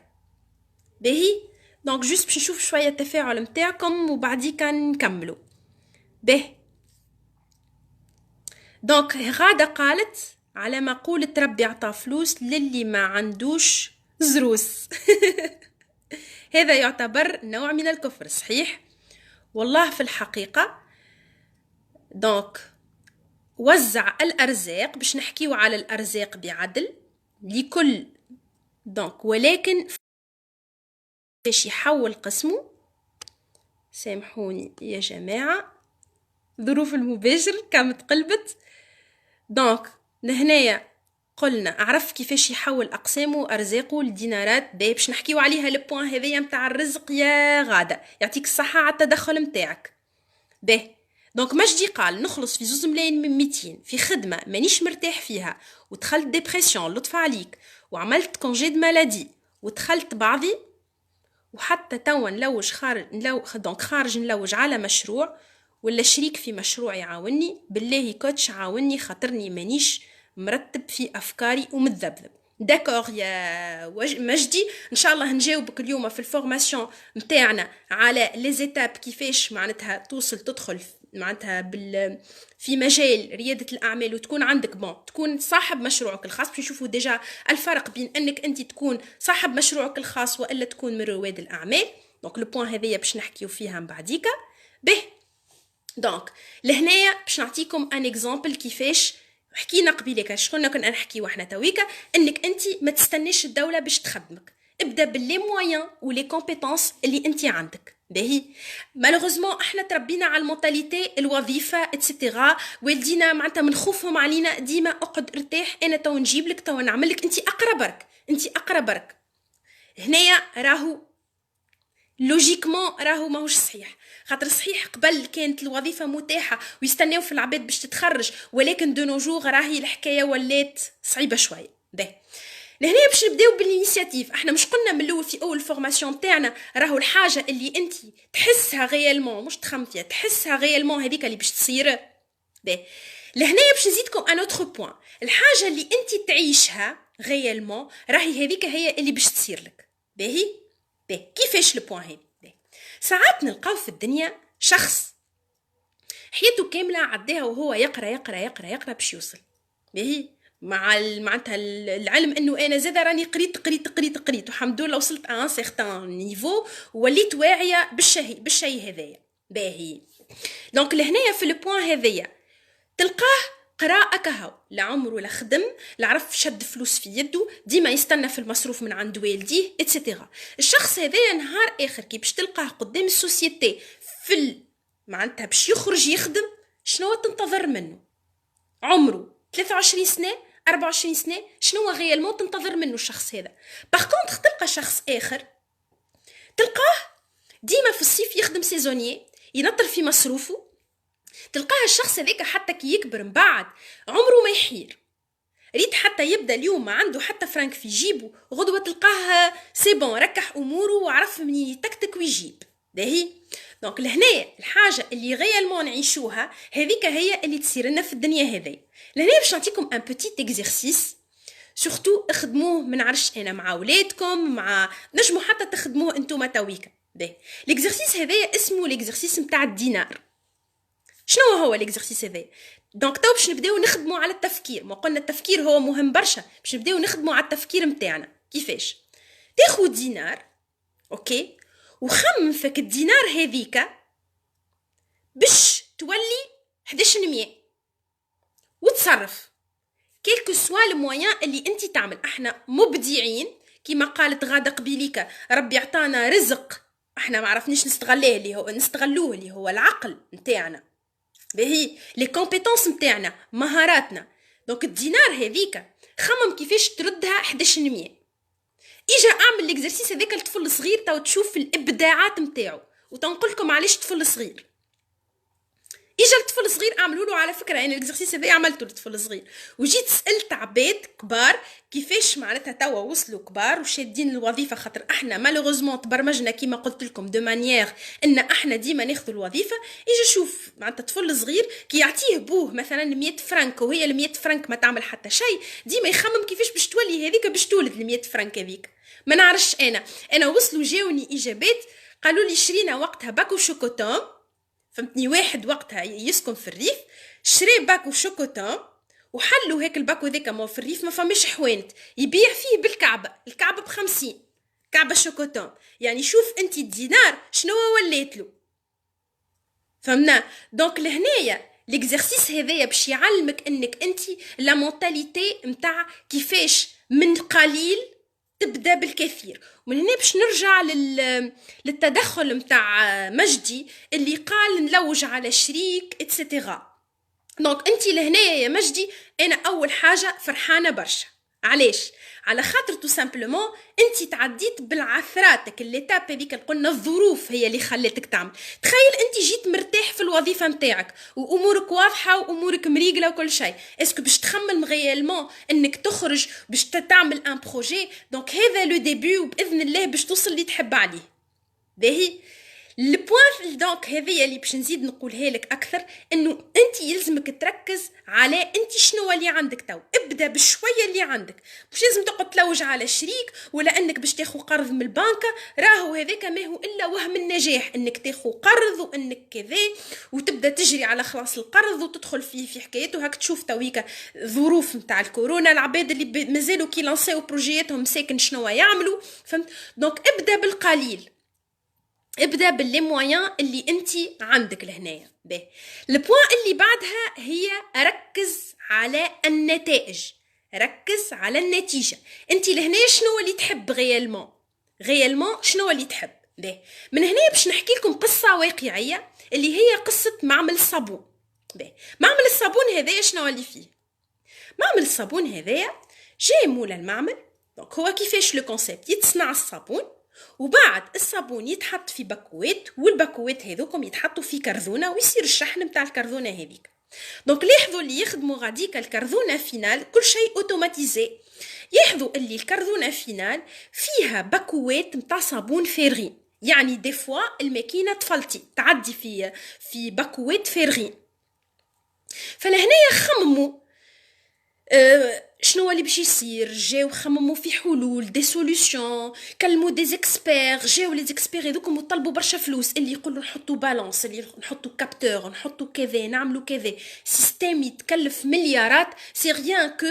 باهي، دونك جوست باش نشوف شويه التفاعل متاعكم وبعديك نكملوا. باهي، دونك غادة قالت على ما قولت ربي عطا فلوس للي ما عندوش زروس. هذا يعتبر نوع من الكفر، صحيح؟ والله في الحقيقة دونك وزع الأرزاق، باش نحكيو على الأرزاق بعدل لكل دونك، ولكن باش يحول قسمه. سامحوني يا جماعة، ظروف المباشر كم تقلبت. دونك لهنايا قلنا اعرف كيفاش يحول اقسامه ارزاقه لدينارات. باش نحكيو عليها لبوان هذيا متاع الرزق يا غاده، يعطيك الصحه على التدخل متاعك. دونك مجدي قال نخلص في 2,200,000 في خدمه مانيش مرتاح فيها، ودخلت ديبرسيون لطف عليك، وعملت كونجي دو مالادي، ودخلت بعضي، وحتى توا نلوج خارج نلوج على مشروع، ولا شريك في مشروع يعاوني. بالله كوتش عاوني، خاطرني مانيش مرتب في افكاري ومتذبذب. داكوغ يا مجدي، ان شاء الله نجاوبك اليوم في الفورماسيون نتاعنا على لي زيتاب، كيفاش معناتها توصل تدخل معناتها في مجال رياده الاعمال وتكون عندك تكون صاحب مشروعك الخاص. باش نشوفوا ديجا الفرق بين انك انت تكون صاحب مشروعك الخاص والا تكون من رواد الاعمال. دونك لو بوين هذيا باش نحكيو فيها من بعديكا. دونك لهنايا باش نعطيكم ان اكزامبل كيفاش حكينا قبيله. شكون كنا نحكيو احنا تويكا؟ انك انت ما تستنيش الدوله باش تخدمك، ابدا باللي مويان ولي كومبيتونس اللي انت عندك. باهي، مالوغوزمون احنا تربينا على المونتاليتي الوظيفه اتسيتيرا، والدينا معناتها من خوفهم علينا ديما اقعد ارتاح، انا تو نجيب لك، تو نعمل لك، انت اقربك، انت اقربك. هنايا راهو لوجيكمون راهو ماهوش صحيح، خاطر صحيح قبل كانت الوظيفه متاحه ويستناو في العباد باش تتخرج، ولكن دو نوجور راهي الحكايه ولات صعيبه شويه. لهنا باش نبداو بالانيشياتيف. احنا مش قلنا من الاول في اول فورماسيون تاعنا راهو الحاجه اللي انت تحسها غيالمون، مش تخمم فيها، تحسها غيالمون هذيك اللي باش تصير. لهنا باش نزيدكم ان اوتر بوين، الحاجه اللي انت تعيشها غيالمون راهي هذيك هي اللي باش تصير لك. باهي كيفاش البوين هذي؟ ساعات نلقاو في الدنيا شخص حياته كامله عداها وهو يقرا يقرا يقرا يقرا باش يوصل. باهي، مع معناتها العلم انه انا زاده راني قريت والحمد لله وصلت ان سيغتان نيفو وليت واعيه بالشيء هذايا. باهي، دونك لهنايا في البوين هذايا تلقاه قراءة كهو، لا عمره لا خدم، لا عرف شد فلوس في يده، ديما يستنى في المصروف من عند والديه اتسيتيرا. الشخص هذايا نهار اخر كي باش تلقاه قدام السوسيتي معناتها باش يخرج يخدم، شنو تنتظر منه؟ عمره 23 سنه 24 سنه، شنو غيالمون تنتظر منه الشخص هذا؟ باغ كونطخ تلقى شخص اخر تلقاه ديما في الصيف يخدم سيزونيي، ينطر في مصروفه، تلقاه الشخص هذاك حتى كي يكبر من بعد عمره ما يحير، ريت حتى يبدا اليوم ما عنده حتى فرانك في جيبه، غدوه تلقاه سي بون ركح اموره وعرف منين يتكتك ويجيب. باهي، دونك لهنا الحاجه اللي غيالمون نعيشوها هذيك هي اللي تصير لنا في الدنيا هذه. لهنا باش نعطيكم ان بوتيت اكزرسيس سورتو اخدموه ما نعرفش انا مع ولادكم، مع نجموا حتى تخدموه انتوما تويكا. باهي ليكزرسيس هذايا اسمه ليكزرسيس نتاع الدينار. شنو هو ليكزرسيس هذايا؟ دونك تو باش نبداو نخدموا على التفكير، ما قلنا التفكير هو مهم برشا، باش نبداو نخدموا على التفكير نتاعنا. كيفاش؟ تاخذ دينار اوكي وخمم فيك الدينار هذيك باش تولي 1100 وتصرف كيلكو سوا المويان اللي انت تعمل. احنا مبدعين كما قالت غادة قبيليكا، ربي عطانا رزق احنا ما عرفنيش نستغلوه اللي هو العقل نتاعنا، باهي لي كومبيتونس نتاعنا، مهاراتنا. دونك الدينار هذيك خمم كيفاش تردها 1100. اجا اعمل ليكزرسيس هذاك لطفل صغير تو تشوف الابداعات نتاعو. وتنقول لكم علاش طفل صغير. اجا الطفل صغير اعملوا له، على فكره انا الاكزرسيس هذا عملته لطفل صغير، وجيت سالت عباد كبار كيفاش معناتها توا وصلوا كبار وشادين الوظيفه، خاطر احنا مالوغوزمون تبرمجنا كيما قلت لكم دو مانيير ان احنا ديما ناخذ الوظيفه. اجا شوف معناتها طفل صغير كي يعطيه بوه مثلا 100 فرنك وهي ال 100 فرنك ما تعمل حتى شيء، ديما يخمم كيفاش باش تولي هذيك باش تولد ال 100 فرنك هذيك. ما نعرفش انا وصلوا جاوني اجابات قالوا لي شرينا وقتها باكو شوكوتون، فهمتني، واحد وقتها يسكن في الريف شري باكو شوكوتون وحلوا هيك الباكو ذاك ما في الريف ما فماش حوانت يبيع فيه بالكعبه، الكعبه ب50 كعبه شوكوتون. يعني شوف انت الدينار شنو وليت له، فهمنا؟ دونك لهنايا ليكزرسيس هذايا باش يعلمك انك انت لا مونتاليتي نتاع كيفاش من قليل تبدا بالكثير. ومن هنا باش نرجع للتدخل متاع مجدي اللي قال نلوج على شريك اتسيتيرا. دونك انت لهنايا يا مجدي انا اول حاجه فرحانه برشا. علاش؟ على خاطر تو سامبلومون انت تعديت بالعثراتك الليتاب هذيك، قلنا الظروف هي اللي خلتك تعمل. تخيل انت جيت مرتاح في الوظيفه نتاعك وامورك واضحه وامورك مريقله وكل شيء، اسكو باش تخمم غيالمون انك تخرج باش تعمل ان بروجي؟ دونك هذا لو ديبي وباذن الله باش توصل اللي تحب عليه. باهي البوان دونك هذه اللي باش نزيد نقولها لك اكثر، انه انت يلزمك تركز على انت شنو اللي عندك تو. ابدا بشويه اللي عندك، مش لازم تقعد تلوج على شريك ولا انك باش تاخذ قرض من البنكه، راهو هذاك ما هو الا وهم النجاح انك تاخذ قرض وانك كذا وتبدا تجري على خلاص القرض وتدخل في حكايته. هاك تشوف تويك ظروف نتاع الكورونا العباد اللي مازالوا كي لانسيو بروجياتهم ساكن شنو يعملوا، فهمت؟ دونك ابدا بالقليل، ابدا باللي مويان اللي انت عندك لهنايا. باهي البوان اللي بعدها هي ركز على النتائج، ركز على النتيجه. انت لهنايا شنو اللي تحب غيالمون شنو اللي تحب. باهي من هنا باش نحكي لكم قصه واقعيه اللي هي قصه معمل الصابون. باهي معمل الصابون هذايا شنو اللي فيه؟ معمل الصابون هذايا جاي مولا المعمل. دونك هو كيفاش لو كونسيبت؟ يتصنع الصابون وبعد الصابون يتحط في باكوات، والباكوات هذوكم يتحطوا في كرذونه ويصير الشحن نتاع الكرذونه هذيك. دونك لاحظوا اللي يخدموا غاديك الكرذونه فينال كل شيء اوتوماتيزي. يلاحظوا اللي الكرذونه فينال فيها باكوات نتاع صابون فارغين، يعني دي فوا الماكينه تفلتي تعدي في باكوات فارغين. فلهنا خمموا شنو اللي باش يصير، جاو خمموا في حلول دي سوليوشن، كلموا دي زيكسبير، جاو لي زيكسبير هذوكم وطلبوا برشا فلوس، اللي يقولوا نحطوا بالانس، اللي نحطوا كابتور، نحطوا كذا، نعملوا كذا، سيستم يتكلف مليارات سي ريان كو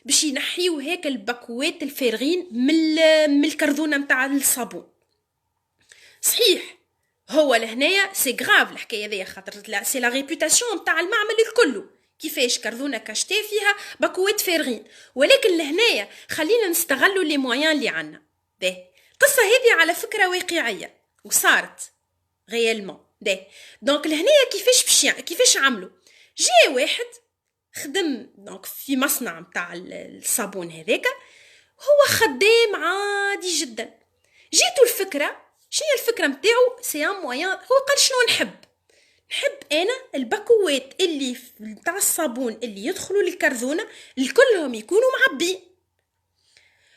باش ينحيوا هيك الباكوات الفارغين من الكرذونه نتاع الصابون. صحيح هو لهنايا سي غراف الحكايه هذيا، خاطر سي لا ريبوتاسيون نتاع المعمل الكل، كيفاش كرذونه كاشتي فيها باكوات فارغين. ولكن لهنايا خلينا نستغلوا لي مويان اللي عنا. باهي القصه هذه على فكره واقعيه وصارت غيالمون. باهي دونك لهنايا كيفاش عملوا؟ جاء واحد خدم دونك في مصنع نتاع الصابون هذاك، هو خدام عادي جدا. جيتو الفكره، شنو الفكره نتاعو؟ سي ان مويان، هو قال شنو نحب انا الباكوات اللي نتاع الصابون اللي يدخلوا للكرذونه الكلهم يكونوا معبين.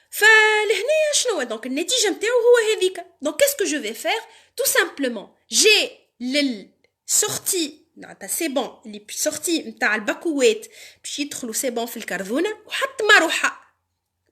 فلهنا شنو دونك النتيجه نتاعو هو هذيك. دونك كاسكو جو في فير تو سامبلومون جي للسورتي نتاع سي بون اللي سورتي نتاع الباكوات باش يدخلوا سي بون في الكرذونه وحط مروحه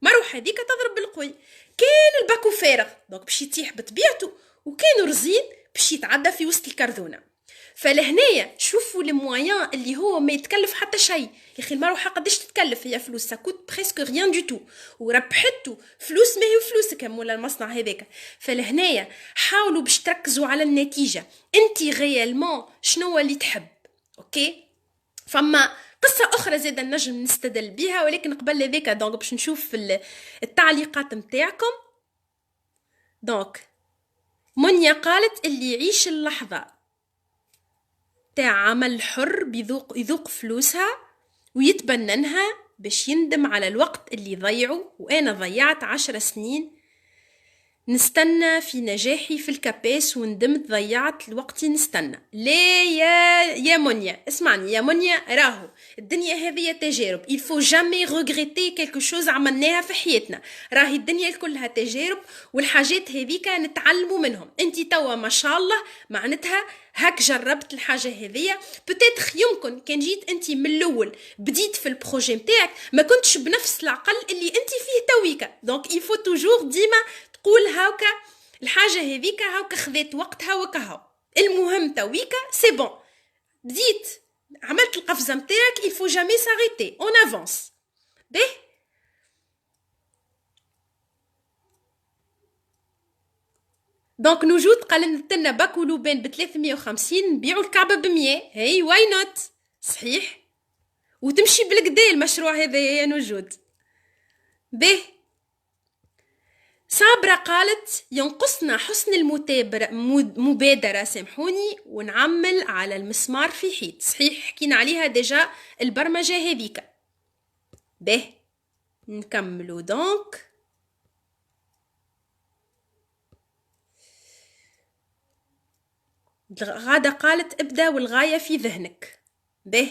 مروحه هذيك تضرب بالقوي. كان الباكو فارغ دونك باش يطيح بطبيعته، وكانوا رزين باش يتعدى في وسط الكرذونه. فلهنايا شوفوا المويان اللي هو ما يتكلف حتى شيء. يا اخي المروحه قداش تتكلف؟ هي فلوس ساكوت بريسك ريان دو تو، وربحته فلوس ما هي فلوسك مولا المصنع هذاك. فلهنايا حاولوا باش تركزوا على النتيجه، انت غيالمون شنو اللي تحب. اوكي، فما قصة أخرى زيدا نجم نستدل بها، ولكن قبل ذيك دونك باش نشوف التعليقات متاعكم. دونك منيا قالت اللي يعيش اللحظة تاع عمل حر يذوق فلوسها ويتبننها باش يندم على الوقت اللي ضيعه. وأنا ضيعت 10 سنين نستنى في نجاحي في الكابيس وندمت ضيعت وقتي نستنى. ليه يا منيا؟ اسمعني يا منيا، راهو الدنيا هذه تجارب. il faut jamais regretter quelque chose عملناها في حياتنا. راهي الدنيا كلها تجارب، والحاجات هذيك نتعلموا منهم. انت توا ما شاء الله معناتها هاك جربت الحاجه هذيا، بتاتخ يمكن كان جيت انت من الاول بديت في البروجي نتاعك ما كنتش بنفس العقل اللي انت فيه تويكا. دونك il faut toujours ديما قول هاوكا الحاجة هذيك هاوكا خذيت وقتها وكهو. المهم تويكا سي بون، بديت عملت القفزة متاعك، il faut jamais s'arrêter, on avance. به دونك نوجود قال لنا باك ولوبان ب 350 نبيعوا الكعبة ب 100. هاي واي نوت صحيح، وتمشي بالكدا المشروع هذا يا نوجود. به صابرة قالت ينقصنا حسن المبادرة سامحوني ونعمل على المسمار في حيط. صحيح حكينا عليها ديجا البرمجة هذيك. به نكملو دونك. غادة قالت ابدأ والغاية في ذهنك. به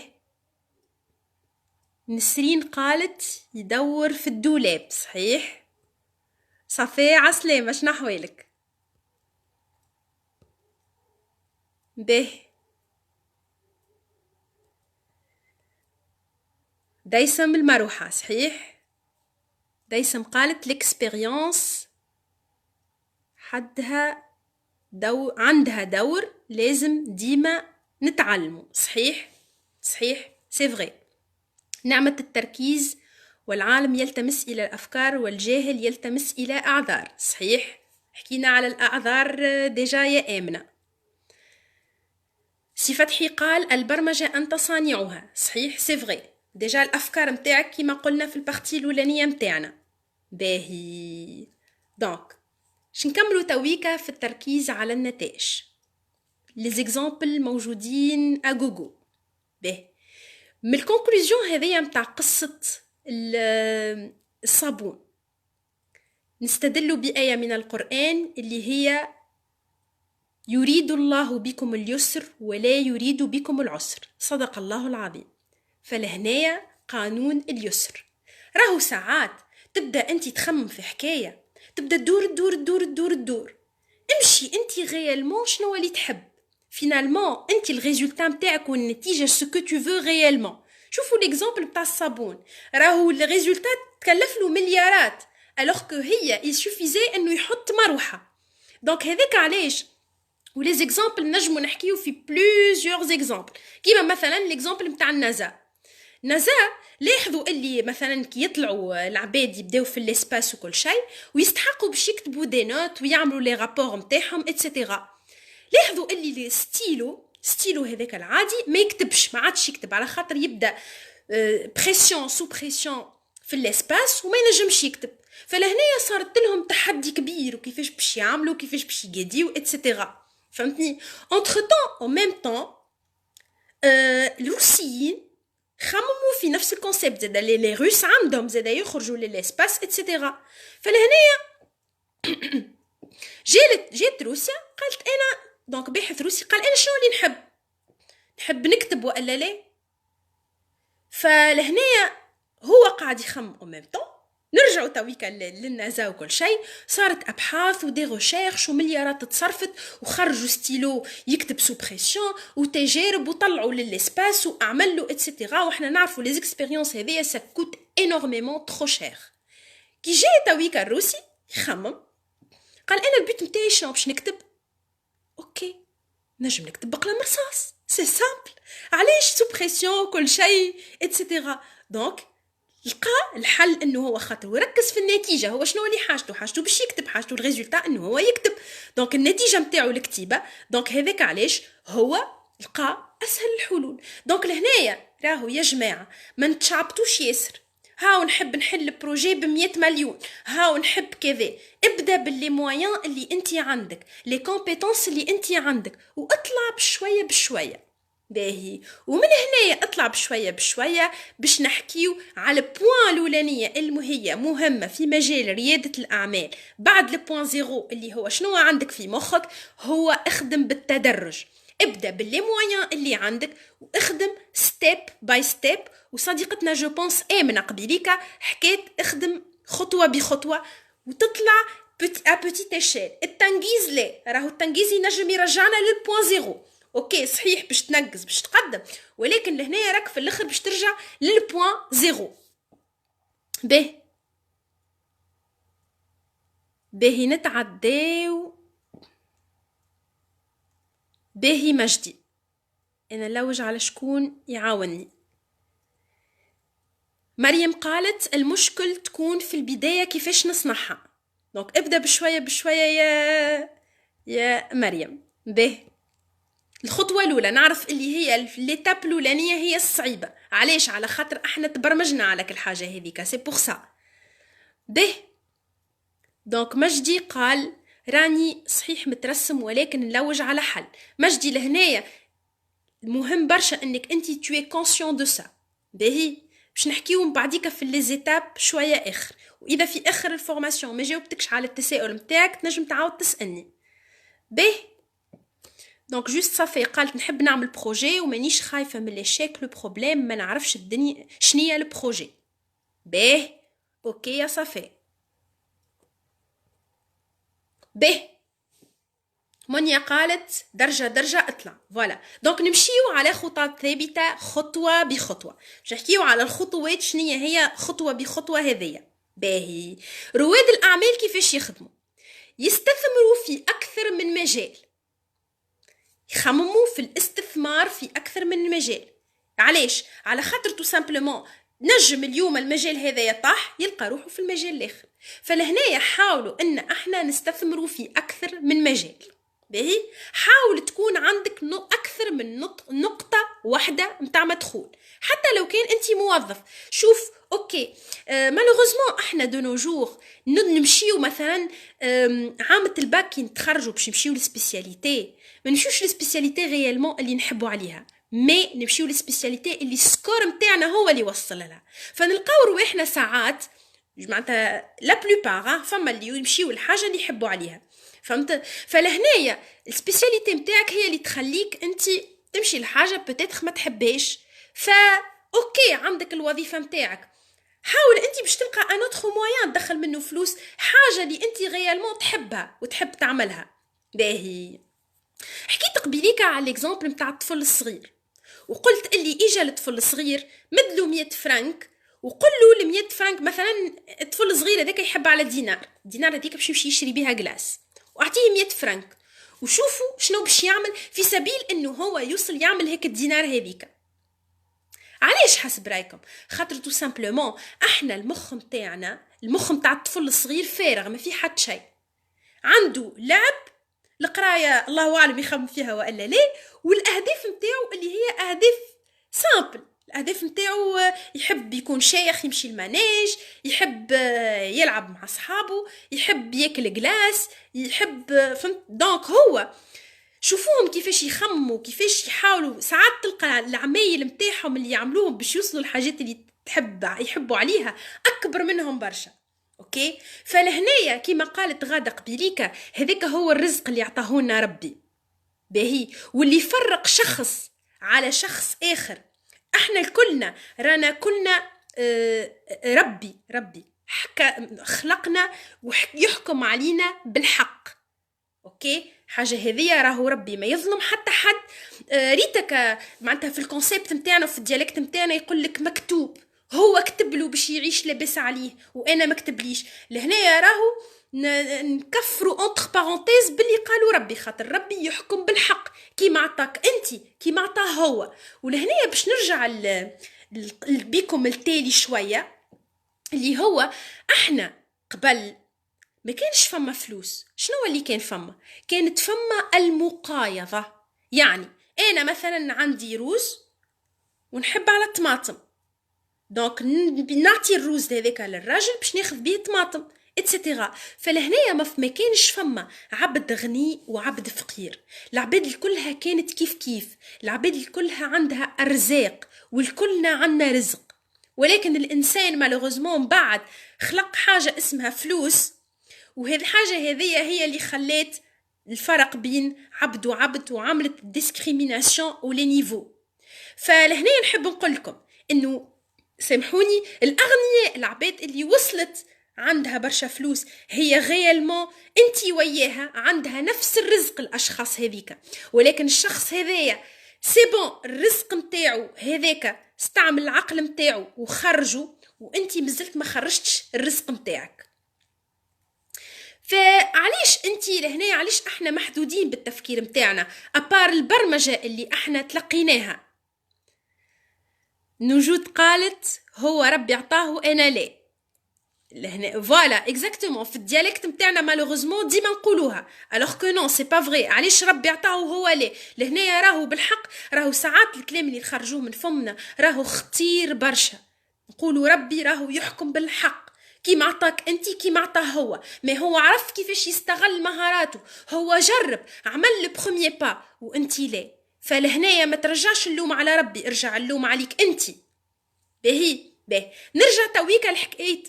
نسرين قالت يدور في الدولاب. صحيح. صفية عسلامة شنو أحوالك؟ به ديسم المروحة. صحيح. ديسم قالت الاكسبيريونس حدها عندها دور لازم ديما نتعلمه. صحيح صحيح سي فغي. نعمة التركيز والعالم يلتمس إلى الأفكار والجاهل يلتمس إلى أعذار. صحيح حكينا على الأعذار ديجا يا آمنة. سي فتحي قال البرمجة أنت صانعها. صحيح سي فغي، ديجا الأفكار متاعك كما قلنا في البارتي الأولانية متاعنا. باهي دونك نكملوا تويكا في التركيز على النتائج. ليزيكزامبل موجودين أجوجو. باهي من الكونكلوزيون هذيا متاع قصة الصابون نستدل بآية من القرآن اللي هي يريد الله بكم اليسر ولا يريد بكم العسر. صدق الله العظيم. فلهنايا قانون اليسر. راهو ساعات تبدأ أنت تخمم في حكاية، تبدأ تدور امشي أنت غيالمون شنو اللي تحب. فينالمون أنت الريزولتا متاعك والنتيجة سكو تو فو غيالمون. شوفوا ليكزامبل بتاع الصابون، راهو الريزولتا تكلف له مليارات الوغ كو هي يسوفيزي انه يحط مروحه. دونك هذاك علاش ولي زيكزامبل نجمو نحكيو في بلوزيور زيكزامبل. كيما مثلا ليكزامبل نتاع النازا. لاحظوا اللي مثلا كي يطلعوا العباد يبداو في الاسباس وكل شيء ويستحقوا باش يكتبوا دي نوت ويعملوا لي رابور نتاعهم اتسيتيرا. لاحظوا اللي ستيلو هذاك العادي ما يكتبش، ما عادش يكتب على خاطر يبدا بريسيون سو بريسيون في الاسباس وما ينجمش يكتب. فلهنايا صارت لهم تحدي كبير وكيفاش باش يعملوا كيفاش باش يقاديو اتسيتيرا. فهمتني؟ انتر طون او ميم طون الروسيين خمموا في نفس الكونسيبت. زاد لي روس عندهم زاد يخرجوا للاسباس اتسيتيرا. فلهنايا جات روسيا قالت انا دونك باحث روسي قال انا شنو اللي نحب نكتب ولا لا. فلهنايا هو قاعد يخمم او ميم طون. نرجعوا تويكا للنازا وكل شيء، صارت ابحاث ودي ريشيرش ومليارات تصرفت وخرجوا ستيلو يكتب سو بريسيون وتجارب وطلعوا للاسباس واعملوا اتسيتيرا. وحنا نعرفوا لي اكسبيريونس هذيا سا كوت انورميمون ترو شير. كي جاي تويكا الروسي يخمم، قال انا البيت نتاعي شنو باش نكتب؟ اوكي نجم نكتب بقلم رصاص، سي سامبل، علاش سو بريسيون كل شيء اتسيتيرا. دونك لقى الحل انه هو خاطر وركز في النتيجه، هو شنو اللي حاجته باش يكتب، حاجته الريزولتا انه هو يكتب. دونك النتيجه نتاعو الكتيبه، دونك هذاك علاش هو لقى اسهل الحلول. دونك لهنايا راهو يا جماعه ما نتشعبطوش ياسر، هاو نحب نحل بروجي ب100 مليون، هاو نحب كذا. ابدا باللي مويان اللي انت عندك، لي كومبيتونس اللي انت عندك، واطلع بشويه بشويه. باهي، ومن هنايا اطلع بشويه بشويه باش نحكيو على البوان الاولانيه هي مهمه في مجال رياده الاعمال. بعد البوان زيرو اللي هو شنو عندك في مخك، هو اخدم بالتدرج. ابدا باللي مويان اللي عندك واخدم ستيب باي ستيب. وصديقتنا جو بونس من قبيليكا حكيت اخدم خطوه بخطوه وتطلع بتيت ايشيل. التنجيز لا، راهو التنجيز ينجم يرجعنا للبوان زيرو. اوكي صحيح باش تنقز باش تقدم، ولكن لهنا راك في الاخر باش ترجع للبوان زيرو. باهي نتعداو. باهي مجدي، انا لوج على شكون يعاوني. مريم قالت المشكل تكون في البداية كيفاش نصنعها. دونك ابدأ بشوية بشوية يا مريم. الخطوة الأولى نعرف اللي هي l'étape الأولانية هي الصعيبة. علاش؟ على خاطر احنا تبرمجنا على كل حاجة هذيك، سي بوغ سا. دونك مجدي قال راني صحيح مترسم ولكن نلوج على حل. مجدي لهنايا المهم برشا انك انت توي كونسيون دو سا. باهي باش نحكيو من بعديك في لي زيتاب شويه اخر، واذا في اخر الفورماسيون ما جاوبتكش على التساؤل نتاعك تنجم تعاود تسالني. دونك جوست صافي قالت نحب نعمل بروجي ومانيش خايفه من ليشيك لو بروبليم، ما نعرفش الدنيا شنيا البروجي. اوكي يا صافي. منيا قالت درجة درجة اطلع. فوالا دونك نمشيو على خطى ثابتة خطوة بخطوة. باش نحكيو على الخطوات شنية هي خطوة بخطوة هذية. باهي، رواد الأعمال كيفاش يخدموا؟ يستثمروا في أكثر من مجال، يخمموا في الاستثمار في أكثر من مجال. علاش؟ على خاطر تو سامبلومون نجم اليوم المجال هذا يطاح يلقى روحه في المجال الآخر. فلهنا حاولوا أن احنا نستثمروا في أكثر من مجال. باهي، حاول تكون عندك أكثر من نقطة واحدة متاع مدخول، حتى لو كان أنت موظف. شوف اوكي مالوغوزمون احنا دو نو جور نمشيو مثلا عامة الباك كي نتخرجوا باش نمشيو للسبيسياليتي، ما نمشيوش للسبيسياليتي ريالمون اللي نحبوا عليها، مي نمشيو للسبيسياليتي اللي السكور متاعنا هو اللي وصل لها. فنلقاو رواحنا ساعات معناتها لا بلوبار فما اللي يمشيو الحاجه اللي يحبوا عليها، فهمت؟ فلهنايا السبيسياليتي نتاعك هي اللي تخليك انت تمشي لحاجه بتاتخ ما تحبهاش. اوكي عندك الوظيفه نتاعك، حاول انت باش تلقى ان اوتر مويان تدخل منه فلوس، حاجه اللي انت ريالمون تحبها وتحب تعملها. باهي، حكيت قبيليك على الاكزامبل نتاع الطفل الصغير، وقلت اللي اجا الطفل الصغير مدلو 100 فرنك وقل له ال 100 فرنك مثلا الطفل الصغير هذاك يحب على الدينار هذيك باش يمشي يشري بها كلاس، واعطيه 100 فرنك وشوفوا شنو باش يعمل في سبيل انه هو يوصل يعمل هيك الدينار هذيك. علاش حسب رايكم؟ خاطر تو سامبلومون احنا المخ متاعنا، المخ متاع الطفل الصغير فارغ ما في حد شيء، عنده لعب، القرايه الله اعلم يخمم فيها والا لا، والاهداف نتاعو اللي هي اهداف سامبل. الاهداف نتاعو يحب يكون شيخ يمشي المانيج، يحب يلعب مع اصحابه، يحب ياكل كلاس، يحب فهمت؟ دونك هو شوفوهم كيفاش يخمموا، كيفاش يحاولوا، ساعات تلقى العمايل نتاعهم اللي يعملوهم باش يوصلوا الحاجات اللي يحبوا عليها اكبر منهم برشا. اوكي، فلهنايا كما قالت غادة قبيليكا هذاك هو الرزق اللي عطاهولنا ربي. باهي، واللي يفرق شخص على شخص اخر احنا كلنا رانا كلنا ربي خلقنا ويحكم علينا بالحق. اوكي، حاجه هذيا راهو ربي ما يظلم حتى حد. ريتك معناتها في الكونسيبت نتاعنا في الديالكت نتاعنا يقول لك مكتوب، هو كتب له باش يعيش لاباس عليه وانا ما كتبليش. لهنايا راهو نكفروا اونتر بارونتيز باللي قالوا ربي، خاطر ربي يحكم بالحق كيما عطاك انت كيما عطاه هو. ولهنايا باش نرجع بيكم التالي شويه، اللي هو احنا قبل ما كانش فما فلوس. شنو اللي كان فما؟ كانت فما المقايضة. يعني انا مثلا عندي روز ونحب على الطماطم، دونك نعطي الروز هذاك للراجل باش ناخذ بيه طماطم اتسيتيرا. فلهنايا ما كانش فما عبد غني وعبد فقير، العباد الكلها كانت كيف كيف، العباد الكلها عندها ارزاق والكلنا عندنا رزق. ولكن الانسان مالوغوزمون بعد خلق حاجه اسمها فلوس، وهذه الحاجه هذه هي اللي خلات الفرق بين عبد وعبد وعملت ديسكريميناسيون ولي نيفو. فلهنا نحب نقول لكم انه سامحوني، الاغنياء العباد اللي وصلت عندها برشا فلوس هي غيالمون انتي وياها عندها نفس الرزق الاشخاص هذيك، ولكن الشخص هذايا سي بون الرزق متاعو هذاك استعمل العقل متاعو وخرجه، وانتي مازلت ما خرجتش الرزق متاعك. فعليش انتي لهنا، عليش احنا محدودين بالتفكير متاعنا ابار البرمجة اللي احنا تلقيناها؟ نوجود قالت هو ربي عطاه انا لا. لهنا فوالا اكزاكتومون في الديالكت نتاعنا مالوغوزمون ديما نقولوها، الوغ كو نو سي با فري. علاش ربي عطاه هو لا؟ لهنايا راهو بالحق، راهو ساعات الكلام اللي نخرجوه من فمنا راهو خطير برشا. نقولوا ربي راهو يحكم بالحق كيما عطاك انتي كيما عطاه هو، ما هو عرف كيفاش يستغل مهاراته، هو جرب عمل لو بروميير با وانتي لا. فلهنايا ما ترجعش اللوم على ربي، ارجع اللوم عليك انتي. باهي نرجع تويكا لحكاية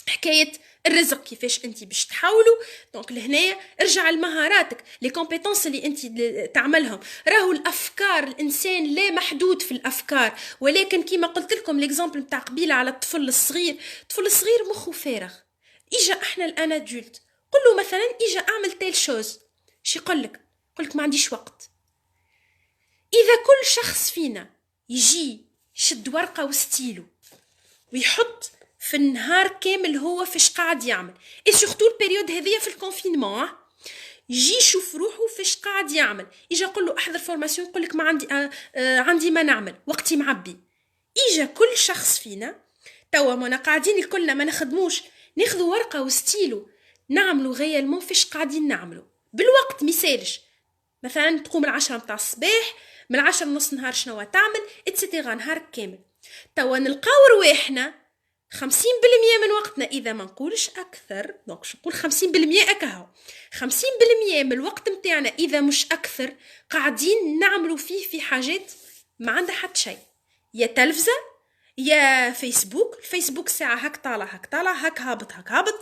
حكاية الرزق، كيفاش انت باش تحاولوا. دونك لهنايا ارجع لمهاراتك، لي كومبيتونس اللي انت تعملهم. راهو الافكار، الانسان لا محدود في الافكار، ولكن كيما قلت لكم ليكزامبل نتاع قبيله على الطفل الصغير، الطفل الصغير مخه فارغ. اجا احنا الان ادولت قل له مثلا اجا اعمل تيل شوز، شي يقول لك ما عنديش وقت. اذا كل شخص فينا يجي يشد ورقه وستيلو ويحط في النهار كامل هو فاش قاعد يعمل، اي سورتو البيريود هذيا في الكونفينمون، يجي يشوف روحه فاش قاعد يعمل. يجي يقول له احضر فورماسيون، يقول لك ما عندي عندي ما نعمل، وقتي معبي. اجا كل شخص فينا توا مانا قاعدين الكلنا ما نخدموش، ناخذوا ورقه وستيلو نعملوا غيالمون فاش قاعدين نعملوا بالوقت. مثالش مثلا تقوم 10 متاع الصباح، من 10 نص نهار شنو تعمل اتسيتيرا نهار كامل. توا نلقاو رواحنا 50% من وقتنا، اذا ما نقولش اكثر، دونك شو نقول 50% اكاهو، 50% من الوقت متاعنا اذا مش اكثر قاعدين نعملوا فيه في حاجات ما عندها حتى شيء، يا تلفزه يا فيسبوك. الفيسبوك ساعه هك طالع هك طالع هك هابط هك هابط،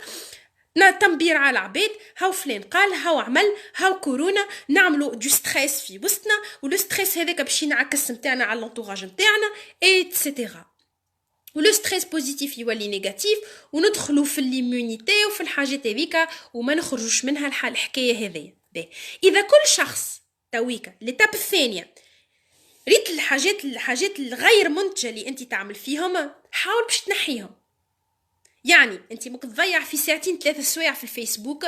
تنبير على العباد، هاو فلان قال هاو عمل هاو كورونا، نعملوا دو ستريس في وسطنا، ولو ستريس هذاك باش ينعكس نتاعنا على الانتوراج نتاعنا ايتترا. ولو ستريس بوزيتيف يولي نيجاتيف، وندخلوا في الليمونيتي وفي الحاجات هذيك وما نخرجوش منها الحكايه هذيا. اذا كل شخص تويكا لتاب الثانيه ريت الحاجات الغير منتجه اللي انت تعمل فيهم، حاول باش تنحيهم. يعني انت ممكن تضيع في ساعتين 3 سوايع في الفيسبوك،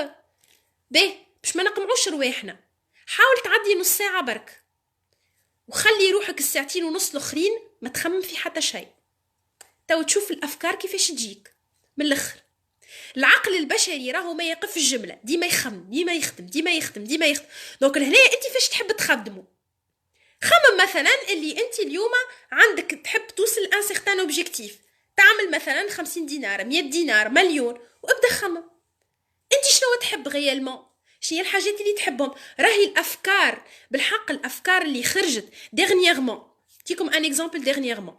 باش ما نقمعوش رواحنا، حاول تعدي نص ساعه برك، وخلي روحك الساعتين ونص الاخرين ما تخمم في حتى شيء. تو تشوف الافكار كيفاش تجيك من الاخر. العقل البشري راهو ما يقف الجمله، ديما يخمم ديما يخدم ديما يخدم ديما يخدم. دونك لهنا انت فاش تحب تخدموا، خمم مثلا اللي انت اليوم عندك تحب توصل ان سيغتان اوبجيكتيف، تعمل مثلا 50 دينار 100 دينار مليون، وابدا خمم انت شنو تحب غيالمون، شنو هي الحاجات اللي تحبهم. راهي الافكار بالحق، الافكار اللي خرجت ديرنييرمون. تيكم ان اكزامبل ديرنييرمون،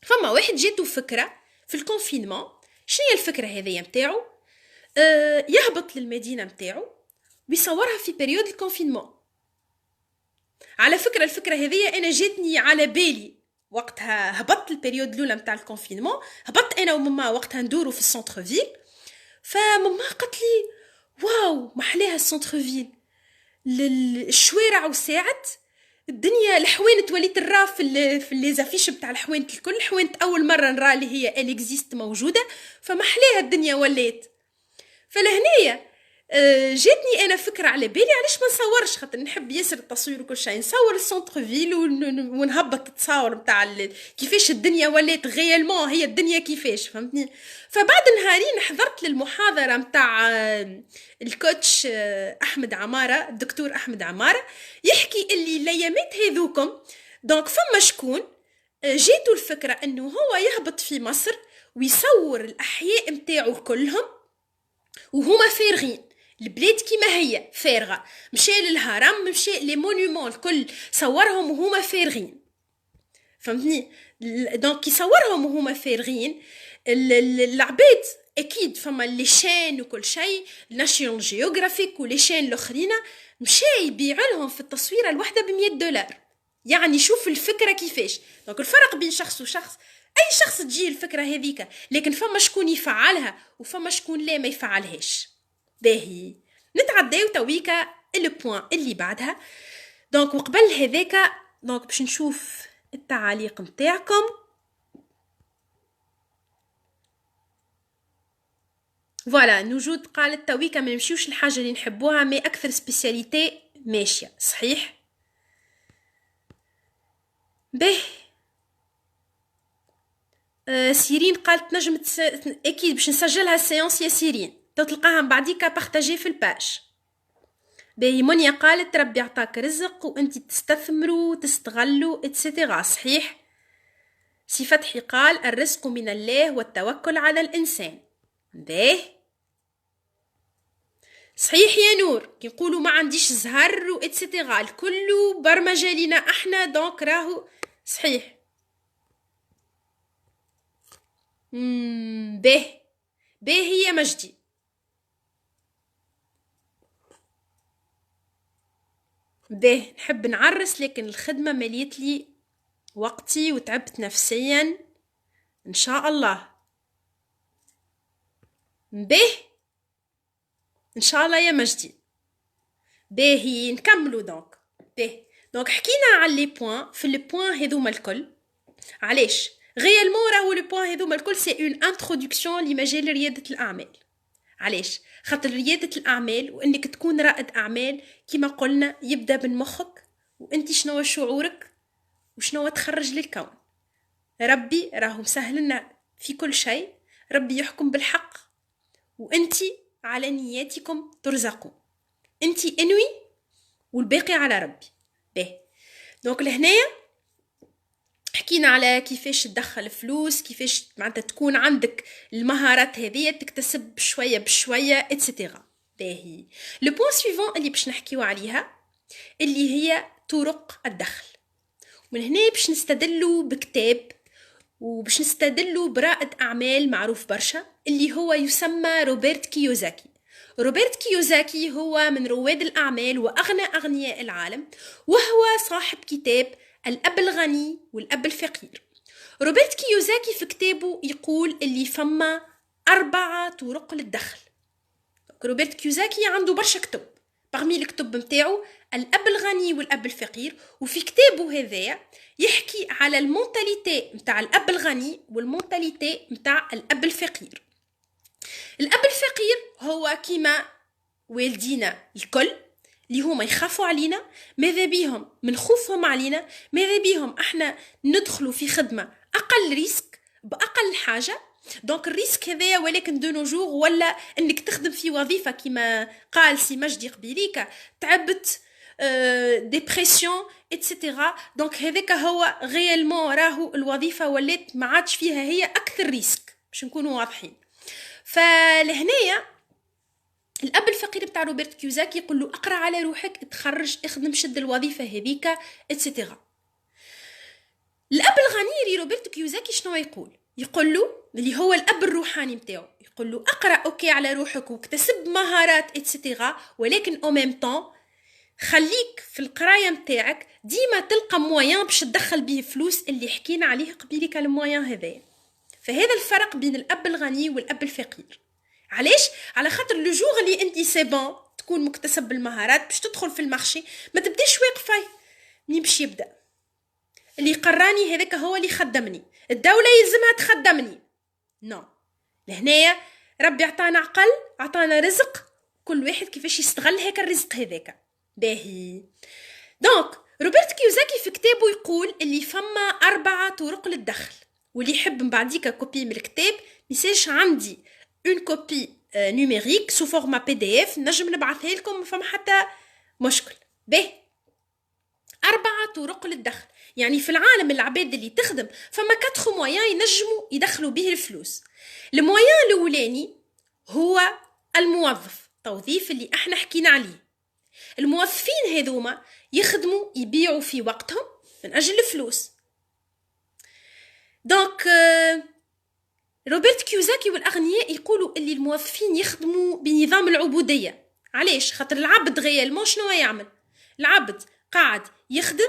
فما واحد جاتو فكره في الكونفينمون. شنو هي الفكره هذيا نتاعو؟ يهبط للمدينه نتاعو ويصورها في بيريود الكونفينمون. على فكره الفكره هذيا انا جاتني على بالي وقتها هبطت البيريود الاولى نتاع الكونفينمون، هبطت انا وماما وقتها ندورو في السونتر فيل. فماما قالت لي واو محلاها السونتر فيل، الشوارع وساعت الدنيا الحوانت وليت نرا في لي زافيش بتاع الحوانت الكل، حوانت اول مره نرا اللي هي اليكزيست موجوده، فمحلاها الدنيا ولات. فلهنيا جاتني انا فكره على بالي علاش ما نصورش، خاطر نحب ياسر التصوير وكل شيء، نصور السونتر فيل ونهبط التصاور نتاع كيفاش الدنيا ولات غيالمون، هي الدنيا كيفاش، فهمتني. فبعد نهارين حضرت للمحاضره نتاع الكوتش احمد عماره، الدكتور احمد عماره، يحكي اللي الايامات هذوكم دونك فما شكون جاتو الفكره انه هو يهبط في مصر ويصور الاحياء متاعو كلهم وهما فارغين، البلاد كيما هي فارغه، مشى للهرم، مشى لي مونيومون الكل صورهم وهما فارغين، فهمتني. دونك يصورهم وهما فارغين. العباد اكيد فما لي شين وكل شيء، ناشيونال جيوغرافيك ولي شين الاخرين، مشى يبيع لهم في التصويره الواحده ب$100. يعني شوف الفكره كيفاش. دونك الفرق بين شخص وشخص، اي شخص تجي الفكره هذيك، لكن فما شكون يفعلها وفما شكون لا ما يفعلهاش. باهي نتعداو تويكا البوان اللي بعدها. دونك وقبل هذاك دونك باش نشوف التعاليق نتاعكم. فوالا نوجود قالت تويكا ما نمشيوش الحاجه اللي نحبوها، مي اكثر سبيسياليتي ماشيه صحيح. به سيرين قالت نجم اكيد باش نسجلها السيونس يا سيرين، تلقاها من بعديك بارطاجي في الباج. باهي منيا قالت ربي عطاك رزق وانت تستثمروا وتستغلوا اتسيتيرا صحيح. سي فتحي قال الرزق من الله والتوكل على الانسان. باه صحيح يا نور، كي نقولوا ما عنديش زهر واتسيتيرا الكل برمجه لينا احنا، دونك راهو صحيح. باه باهي يا مجدي. باه نحب نعرس لكن الخدمة مليت لي وقتي وتعبت نفسيا ان شاء الله. باه ان شاء الله يا مجدي. باهي نكملوا دونك. دونك حكينا على لي بوين، في لي بوين هذوما الكل علاش غيالمون راهو لي بوين هذوما الكل سي اون انتروداكسيون لمجال ريادة الاعمال. علاش؟ خاطر ريادة الأعمال وإنك تكون رائد أعمال كما قلنا يبدأ من مخك، وإنت شنو شعورك وشنو تخرج للكون. ربي راهو مسهلنا في كل شيء، ربي يحكم بالحق، وإنت على نياتكم ترزقون، إنت انوي والباقي على ربي. به دونك لهنايا حكينا على كيفاش تدخل فلوس، كيفاش معناتها تكون عندك المهارات هذه تكتسب شويه بشويه اتسيتيرا. باهي لو بوين سويفون اللي باش نحكيو عليها اللي هي طرق الدخل. من هنا باش نستدلوا بكتاب وباش نستدلوا برائد اعمال معروف برشا اللي هو يسمى روبرت كيوزاكي. روبرت كيوزاكي هو من رواد الاعمال واغنى اغنياء العالم، وهو صاحب كتاب الأب الغني والأب الفقير. روبرت كيوزاكي في كتابه يقول اللي فما 4 طرق للدخل. روبرت كيوزاكي عنده برشا كتب، برمي الكتب متاعو الأب الغني والأب الفقير، وفي كتابه هذا يحكي على المونتاليتي متاع الأب الغني والمونتاليتي متاع الأب الفقير. الأب الفقير هو كيما والدينا الكل اللي هما يخافوا علينا، ماذا بيهم من خوفهم علينا، ماذا بيهم احنا ندخلوا في خدمة اقل ريسك باقل حاجة. دونك الريسك هذايا ولكن دو نوجور، ولا انك تخدم في وظيفة كما قال سي مجدي قبيليك تعبت ديبرسيون اتسيتيرا. دونك هذاك هو غيالمون راهو الوظيفة ولات ما عادش فيها هي اكثر ريسك، باش نكونوا واضحين. فلهنايا الأب الفقير بتاع روبرت كيوزاكي يقول له اقرأ على روحك، تخرج، اخدم، شد الوظيفة هذيك اتسيتيرا. الأب الغني روبرت كيوزاكي شنو يقول له اللي هو الأب الروحاني متاعو، يقول له اقرأ اوكي على روحك واكتسب مهارات اتسيتيرا، ولكن او ميم طون خليك في القراية متاعك ديما تلقى مويان باش تدخل به فلوس اللي حكينا عليه قبيلك المويان هذا. فهذا الفرق بين الأب الغني والأب الفقير. علاش؟ على خاطر لو جور اللي انت سي بون تكون مكتسب بالمهارات باش تدخل في المارشي، ما تبداش واقفه منين باش يبدا؟ اللي قراني هذاك هو اللي خدمني، الدولة يلزمها تخدمني؟ نو. لهنايا ربي عطانا عقل، عطانا رزق، كل واحد كيفاش يستغل هيك الرزق هذاك. باهي. دونك روبرت كيوزاكي في كتابه يقول اللي فما 4 طرق للدخل، واللي يحب من بعديك كوبي من الكتاب ميساج عندي اون كوبي نيميريك سو فورما PDF، نجم نبعثها لكم، ما فما حتى مشكل. باهي. 4 طرق للدخل، يعني في العالم العباد اللي تخدم فما 4 مويان ينجموا يدخلوا به الفلوس. المويان الاولاني هو الموظف، توظيف اللي احنا حكينا عليه. الموظفين هذوما يخدموا يبيعوا في وقتهم من اجل الفلوس. دونك روبرت كيوزاكي والاغنياء يقولوا اللي الموظفين يخدموا بنظام العبوديه. علاش؟ خاطر العبد غيالمون شنو يعمل؟ العبد قاعد يخدم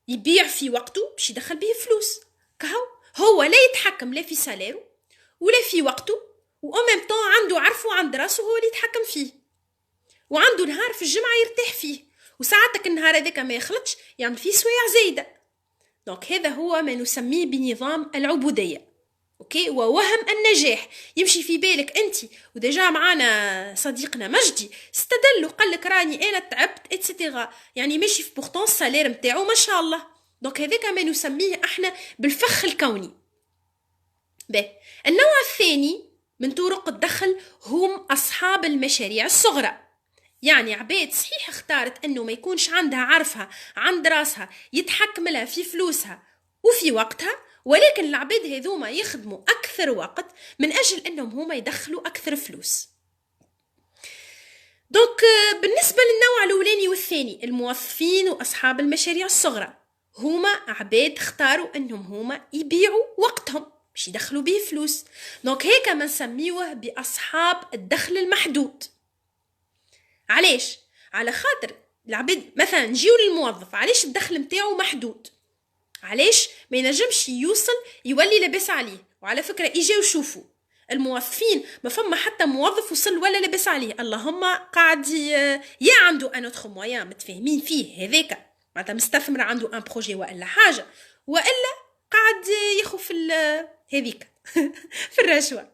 يبيع في وقته باش يدخل به فلوس، كهو هو لا يتحكم لا في ساليرو ولا في وقته، وأمام طون عنده عرفه عند راسه هو اللي يتحكم فيه، وعنده نهار في الجمعة يرتاح فيه، وساعتك النهار هذاك ما يخلطش يعمل فيه سوايع زايدة. دونك هذا هو ما نسميه بنظام العبودية. اوكي. ووهم النجاح يمشي في بالك انت، وديجا معانا صديقنا مجدي استدل وقال لك راني انا تعبت اتسيتيرا، يعني ماشي في بورتون السالير نتاعو ما شاء الله. دونك هذاك ما نسميه احنا بالفخ الكوني. باهي. النوع الثاني من طرق الدخل هم اصحاب المشاريع الصغرى، يعني عباد صحيح اختارت انه ما يكونش عندها عرفها عند راسها يتحكم لها في فلوسها وفي وقتها، ولكن العباد هذوما يخدموا اكثر وقت من اجل انهم هما يدخلوا اكثر فلوس. دونك بالنسبه للنوع الاولاني والثاني، الموظفين واصحاب المشاريع الصغرى هما عباد اختاروا انهم هما يبيعوا وقتهم باش يدخلوا به فلوس. دونك هيك ما نسميوه باصحاب الدخل المحدود. علاش؟ على خاطر العباد مثلا نجيو للموظف، علاش الدخل متاعو محدود؟ علاش ما ينجمش يوصل يولي لاباس عليه؟ وعلى فكره اجاو شوفوا الموظفين، ما فما حتى موظف وصل ولا لاباس عليه، اللهم قاعد يا عنده ان اوتر مويان متفاهمين فيه، هذاك معناتها مستثمر عنده ان بروجي ولا حاجه، والا قاعد ياخذ في هذيك في الرشوه.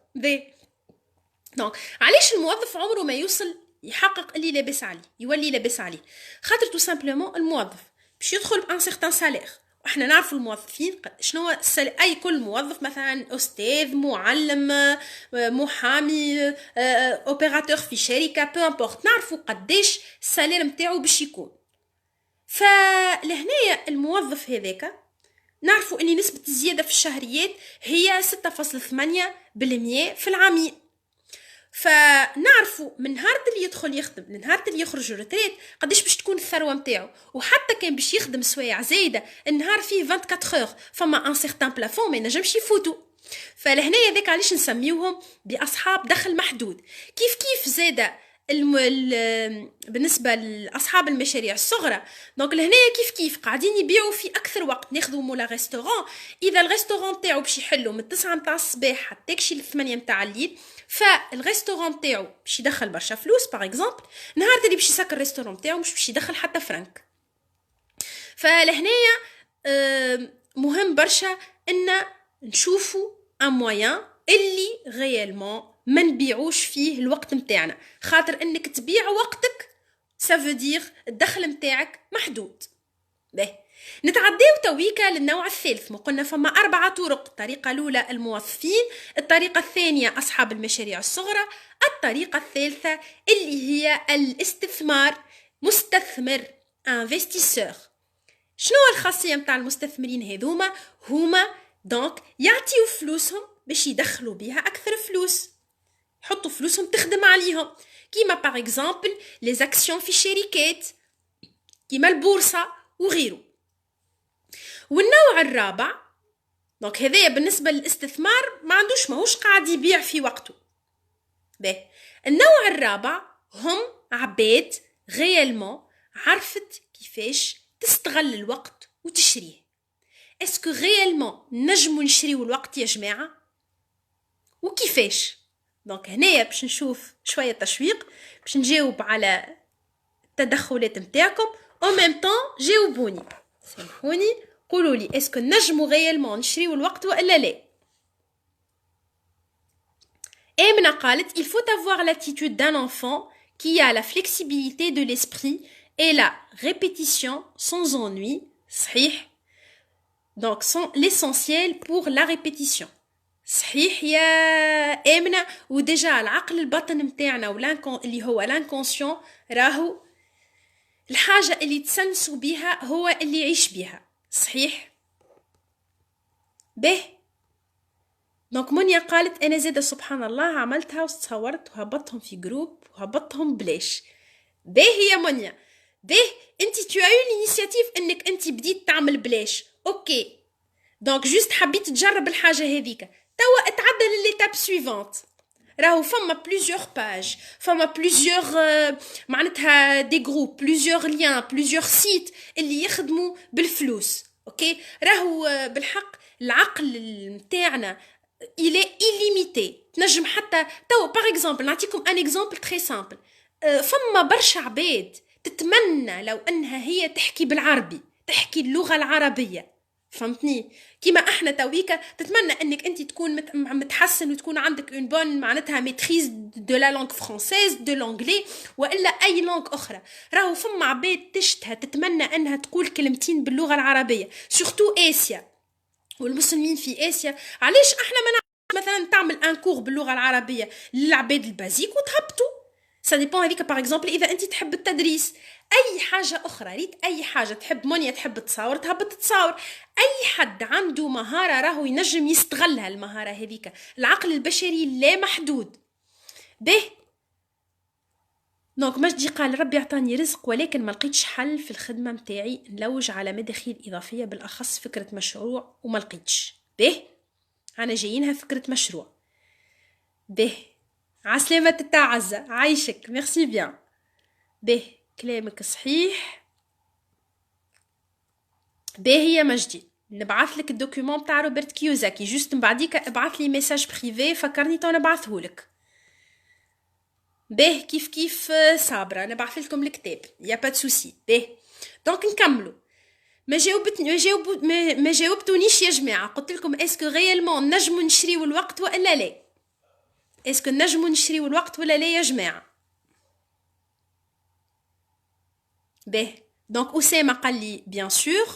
دونك علاش الموظف عمره ما يوصل يحقق اللي لاباس عليه يولي لاباس عليه؟ خاطر تو سامبلومون الموظف باش يدخل بان سيغتان سالير، واحنا نعرفوا الموظفين شنو اي كل موظف مثلا استاذ، معلم، محامي، اوبيراتور في شركه، بو امبورط، نعرفوا قداش السالير نتاعو باش يكون. فلهنايا الموظف هذاك نعرفوا ان نسبه الزياده في الشهريات هي 6.8% في العامين. فنعرفوا من نهار اللي يدخل يخدم لنهار اللي يخرج ريتريت قداش باش تكون الثروه نتاعو، وحتى كان باش يخدم سوايع زايده النهار فيه 24 اور فما ان سيغتان بلافون ما ينجمش يفوتوا. فلهنايا ذاك علاش نسميوهم باصحاب دخل محدود. كيف زاده بالنسبه لاصحاب المشاريع الصغرى، دونك لهنايا كيف قاعدين يبيعوا في اكثر وقت. ناخذوا مولا ريستورون، اذا الريستورون تاعو باش يحلوا من 9 نتاع الصباح حتى كشي ل 8 نتاع الليل، فالريستورون تاعو باش يدخل برشا فلوس باغ اكزومبل، نهار اللي باش يسكر الريستورون تاعو مش باش يدخل حتى فرنك. فلهنايا مهم برشا ان نشوفوا ان مويان اللي غيالمون ما نبيعوش فيه الوقت متاعنا، خاطر انك تبيع وقتك سافودير الدخل متاعك محدود. باهي. نتعداو تويكا للنوع الثالث. ما قلنا فما 4 طرق. الطريقة الأولى الموظفين، الطريقة الثانية أصحاب المشاريع الصغرى، الطريقة الثالثة اللي هي الاستثمار، مستثمر انفستيسور. شنو الخاصية متاع المستثمرين هذوما؟ هما دونك يعطيو فلوسهم باش يدخلوا بها أكثر فلوس، يحطوا فلوسهم تخدم عليهم، كيما باغ اكزامبل لي زاكسيون في الشركات، كيما البورصة وغيره. والنوع الرابع دونك هذايا بالنسبة للاستثمار ما عندوش، ماهوش قاعد يبيع في وقته. باهي. النوع الرابع هم عباد غيالمون عرفت كيفاش تستغل الوقت وتشريه. اسكو غيالمون نجمو نشريو الوقت يا جماعة؟ وكيفاش؟ دونك هنايا باش نشوف شوية تشويق باش نجاوب على التدخلات متاعكم، او ميم طون جاوبوني. سامحوني قولوا لي اسكو نجمو غيالمون نشريو الوقت ولا لا. Emna قالت il faut avoir l'attitude d'un enfant qui a la flexibilité de l'esprit et la répétition sans ennui. صحيح. Donc l'essentiel pour la répétition. صحيح يا آمنة. وديجا العقل الباطن متاعنا اللي هو لانكونسيون راهو الحاجة اللي تسنسوا بها هو اللي يعيش بها. صحيح. به دونك منيا قالت انا زاده سبحان الله عملتها وتصورت وهبطهم في جروب وهبطهم بلاش. به يا منيا به انت tu as eu l'initiative انك انت بديت تعمل بلاش. اوكي دونك جوست حبيت تجرب الحاجه هذيك. توا اتعدل ليتاب سويفونت. راهو فما بليزيور باج فما بليزيور معناتها دي جروب بليزيور ليان بليزيور سيت اللي يخدموا بالفلوس. اوكي راهو بالحق العقل نتاعنا il est illimité. تنجم حتى تو باغ اكزومبل نعطيكم ان اكزومبل تري سامبل. فما برشا عباد تتمنى لو انها هي تحكي بالعربي تحكي اللغه العربيه فهمتني كيما احنا تويكا تتمنى انك انت تكون متحسن وتكون عندك اون بون معناتها ميتريز دو لا لونغ فرونسيز دو لونغلي والا اي لونغ اخرى. راهو فما عباد تشتها تتمنى انها تقول كلمتين باللغه العربيه سورتو اسيا والمسلمين في اسيا. علاش احنا ما مثلا تعمل ان كور باللغه العربيه للعباد البازيك وتهبطوا. سا ديبون هذيك باغ اكزومبل اذا انت تحب التدريس. اي حاجه اخرى ريت اي حاجه تحب منيا تحب تصاور تهبط تصاور. اي حد عنده مهاره راهو ينجم يستغلها المهاره هذيك. العقل البشري لا محدود. به دونك مجدي قال ربي اعطاني رزق ولكن ما لقيتش حل في الخدمه متاعي نلوج على مداخيل اضافيه بالاخص فكره مشروع وما لقيتش. به انا جايينها فكره مشروع. به عسلامة تتعزى عايشك ميرسي بيان. به كلامك صحيح. به يا مجدي نبعث لك الدوكيومون تاع روبرت كيوزاكي جوست من بعديك ابعث لي ميساج بريفي فكرني تو نبعثه لك. به كيف صابره نبعث لكم الكتاب يا با سوسي. به دونك نكملوا. ما جاوبتونيش يا جماعه. قلت لكم اسكو غيالمون نجمو نشريو الوقت ولا لا. اسكو نجمو نشريو الوقت ولا لا يا جماعه. به دونك اسامه قال لي بيان سور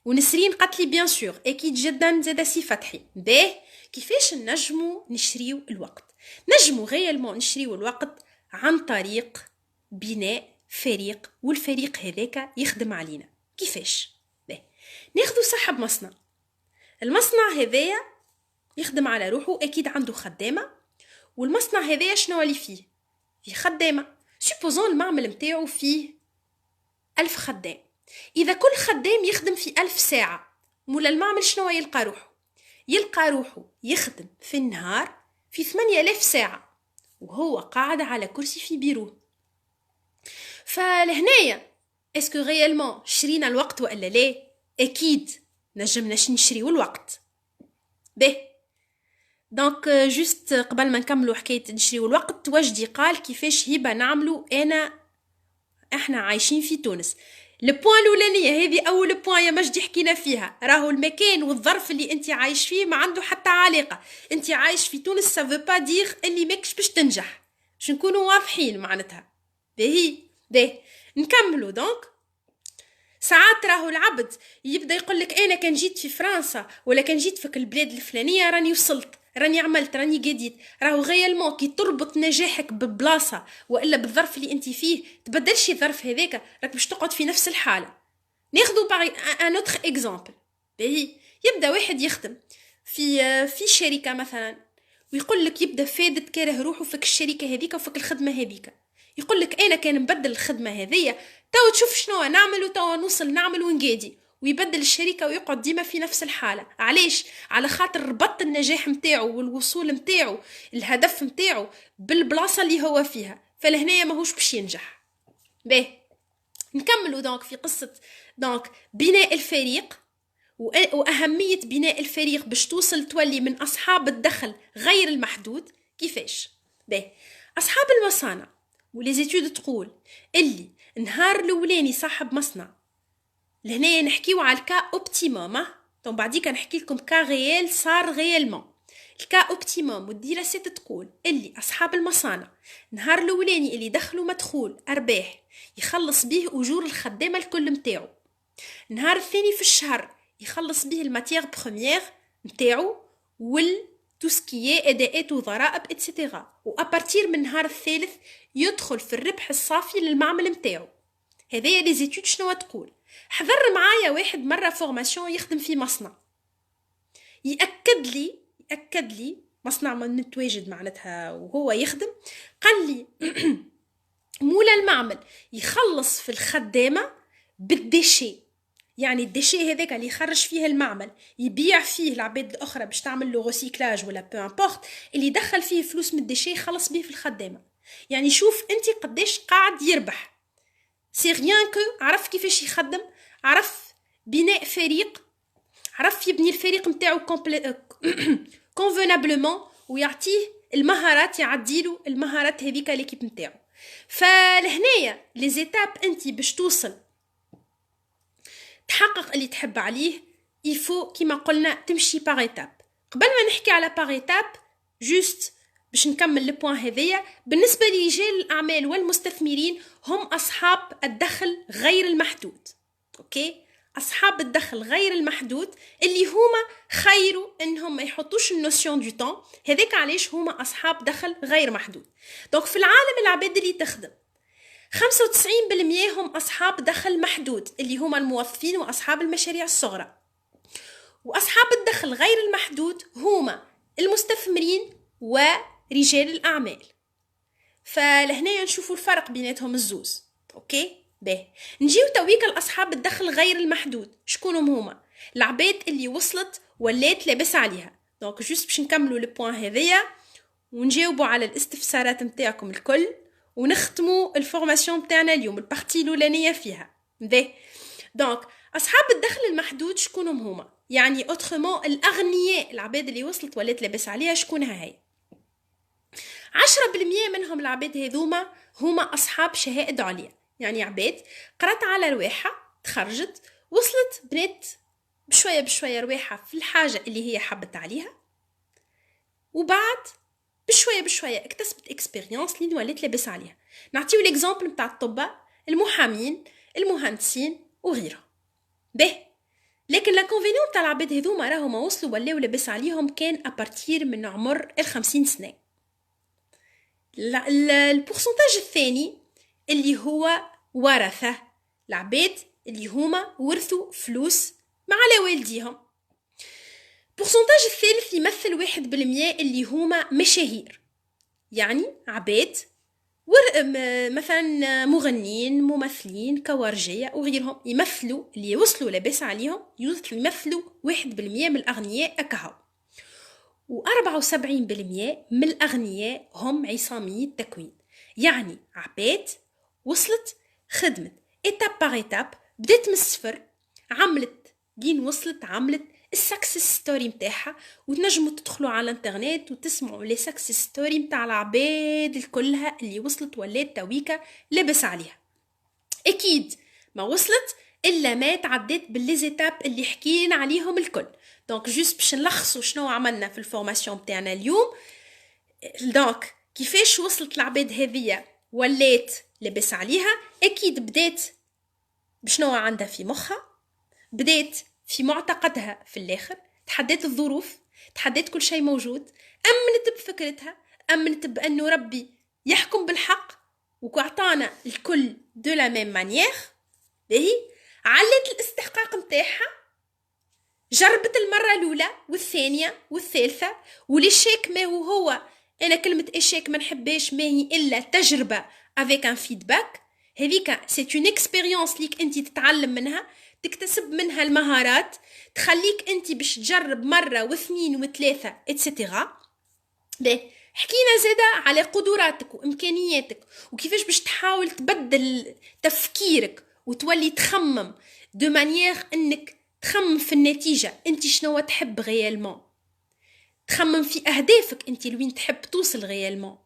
ونسرين قالت لي بيان سور اكيد جدا زاد سي فتحي. به كيفاش نجمو نشريو الوقت. نجمو غيالمون نشريو الوقت عن طريق بناء فريق والفريق هذاك يخدم علينا. كيفاش؟ به ناخذ صاحب مصنع. المصنع هذايا يخدم على روحه اكيد عنده خدامه والمصنع هذايا شنو اللي فيه خدامه. سوبوزون المعمل متاعو فيه 1000 خدام. اذا كل خدام يخدم في 1000 ساعه مولا المعمل شنو يلقى روحه يخدم في النهار في 8000 ساعه وهو قاعد على كرسي في بيرو. فلهنايا اسكو غيالمون شرينا الوقت ولا لا. اكيد نجمناش نشريو الوقت. به دونك جوست قبل ما نكملوا حكايه نشريو الوقت وجدي قال كيفاش هبه نعملوا. احنا عايشين في تونس. البوان الاولانيه هذه اول بوان يا مجدي حكينا فيها. راهو المكان والظرف اللي انت عايش فيه ما عنده حتى علاقه. انت عايش في تونس سافو با دير اللي ماكش باش تنجح. باش نكونوا واضحين معناتها. باهي نكملوا. دونك ساعات راهو العبد يبدا يقول لك انا كان جيت في فرنسا ولا كان جيت في البلاد الفلانيه راني وصلت راني عملت راني قديت. راهو غيالمون كي تربط نجاحك ببلاصه والا بالظرف اللي انت فيه تبدلش الظرف هذاك راك باش تقعد في نفس الحاله. ناخذوا ان اوتر اكزامبل. باهي يبدا واحد يخدم في شركه مثلا ويقول لك يبدا فادت كاره روحه فيك الشركه هذيك وفيك الخدمه هذيك. يقول لك انا كان نبدل الخدمه هذيا تو تشوف شنو نعمل وتو نوصل نعمل ونقادي. ويبدل الشركه ويقعد ديما في نفس الحاله. علاش؟ على خاطر ربط النجاح متاعو والوصول متاعو الهدف متاعو بالبلاصه اللي هو فيها. فلهنايا ماهوش باش ينجح. باهي نكملوا دونك في قصه دونك بناء الفريق واهميه بناء الفريق باش توصل تولي من اصحاب الدخل غير المحدود. كيفاش؟ باهي اصحاب المصانع وليزيتود تقول اللي نهار الاولاني صاحب مصنع لهنا نحكيو على الكا اوبتيموم. دونك بعديك نحكي لكم كا ريال صار ريالمون. الكا اوبتيموم والدراسات تقول اللي اصحاب المصانع نهار الاولاني اللي دخلوا مدخول ارباح يخلص به اجور الخدامه الكل متاعو، النهار الثاني في الشهر يخلص به الماتيير بروميير متاعو تو سكيي اداءات وضرائب اتسيتيرا، وابارتير من النهار الثالث يدخل في الربح الصافي للمعمل متاعو. هذايا لي زيتود شنو تقول. حضر معايا واحد مره فورماسيون يخدم في مصنع، ياكد لي مصنع متواجد معناتها وهو يخدم، قال لي مولا المعمل يخلص في الخدامه بالديشي، يعني الديشي هذاك اللي يخرج فيه المعمل يبيع فيه العباد الاخرى باش تعمل له ريسيكلاج ولا بو امبورط، اللي يدخل فيه فلوس من الديشي يخلص به في الخدامه. يعني شوف انت قداش قاعد يربح. سي ريان كو عرف كيفاش يخدم، عرف بناء فريق، عرف يبني الفريق نتاعو كونفونابلومون ويعطيه المهارات، يعديلو المهارات هذيك ليكيب نتاعو. فلهنايا لي زيتاب انت باش توصل تحقق اللي تحب عليه يفو كيما قلنا تمشي باغ ايتاب. قبل ما نحكي على باغ ايتاب جوست باش نكمل البوان هذيا، بالنسبه لرجال الاعمال والمستثمرين هم اصحاب الدخل غير المحدود. اوكي، اصحاب الدخل غير المحدود اللي هما خيروا انهم ما يحطوش النوسيون دو طون، هذاك علاش هما اصحاب دخل غير محدود. دونك في العالم العباد اللي تخدم 95% هم أصحاب دخل محدود اللي هم الموظفين وأصحاب المشاريع الصغرى، وأصحاب الدخل غير المحدود هم المستثمرين ورجال الأعمال. فلهنا نشوفوا الفرق بيناتهم الزوز. أوكي باهي، نجيو تويك لأصحاب الدخل غير المحدود. شكونهم هما؟ العباد اللي وصلت ولات لابس عليها. دونك جوست باش نكملوا البوان هذيا ونجاوبوا على الاستفسارات متاعكم الكل ونختموا الفورماسيون بتاعنا اليوم البارتي الاولانيه فيها. دونك اصحاب الدخل المحدود شكونهم هما؟ يعني اوترومون الاغنياء، العباد اللي وصلت ولات لابس عليها شكونها هي؟ 10% منهم العباد هذوما هما اصحاب شهائد عليا، يعني عباد قرات على رواحه، تخرجت، وصلت بنات بشويه بشويه رواحه في الحاجه اللي هي حبت عليها، وبعد بشويه بشويه اكتسبت اكسبيريونس اللي ولات لابس عليها. نعطيو ليكزامبل نتاع الطباء، المحامين، المهندسين وغيرهم. لكن لاكونفينيون تاع العباد هذوما راهما وصلوا ولاو لابس عليهم كان ابارتير من عمر 50 سنه. البورسنتاج الثاني اللي هو ورثه، العباد اللي هما ورثوا فلوس مع والديهم. البورسنتاج الثالث يمثل 1% اللي هما مشاهير، يعني عباد مثلا مغنيين، ممثلين، كوارجية وغيرهم، يمثلوا اللي يوصلوا لاباس عليهم، يمثلوا 1% من الأغنياء أكهو. و74% من الأغنياء هم عصامي التكوين، يعني عباد وصلت خدمت إتاب باغ إتاب، بدأت من الصفر، عملت دين وصلت عملت السكسس ستوري متاعها. وتنجموا تدخلوا على الانترنت وتسمعوا لي سكسس ستوري متاع العباد الكلها اللي وصلت ولات تويكا لبس عليها. اكيد ما وصلت الا ما تعديت بالليزيتاب اللي حكينا عليهم الكل. دونك جوست باش نلخصوا شنو عملنا في الفورماسيون بتاعنا اليوم. دونك كيفاش وصلت العباد هذيا ولات لبس عليها؟ اكيد بدات بشنو عندها في مخها، بدات في معتقدها في الاخر، تحديت الظروف، تحديت كل شيء موجود، امنت بفكرتها، امنت بانه ربي يحكم بالحق وعطانا الكل دو لا ميم مانيير. باهي علت الاستحقاق متاعها، جربت المره الاولى والثانيه والثالثه، وليشيك ما هو انا كلمه اشيك ما نحبهاش، ما هي الا تجربه افيك ان فيدباك. هذيك سي اون اكسبيريونس ليك انت تتعلم منها، تكتسب منها المهارات، تخليك انت باش تجرب مره واثنين وثلاثه اتسيتيرا. حكينا زاده على قدراتك وامكانياتك وكيفاش باش تحاول تبدل تفكيرك وتولي تخمم دو مانيير انك تخمم في النتيجه انت شنو تحب غيالمون، تخمم في اهدافك انت لوين تحب توصل غيالمون،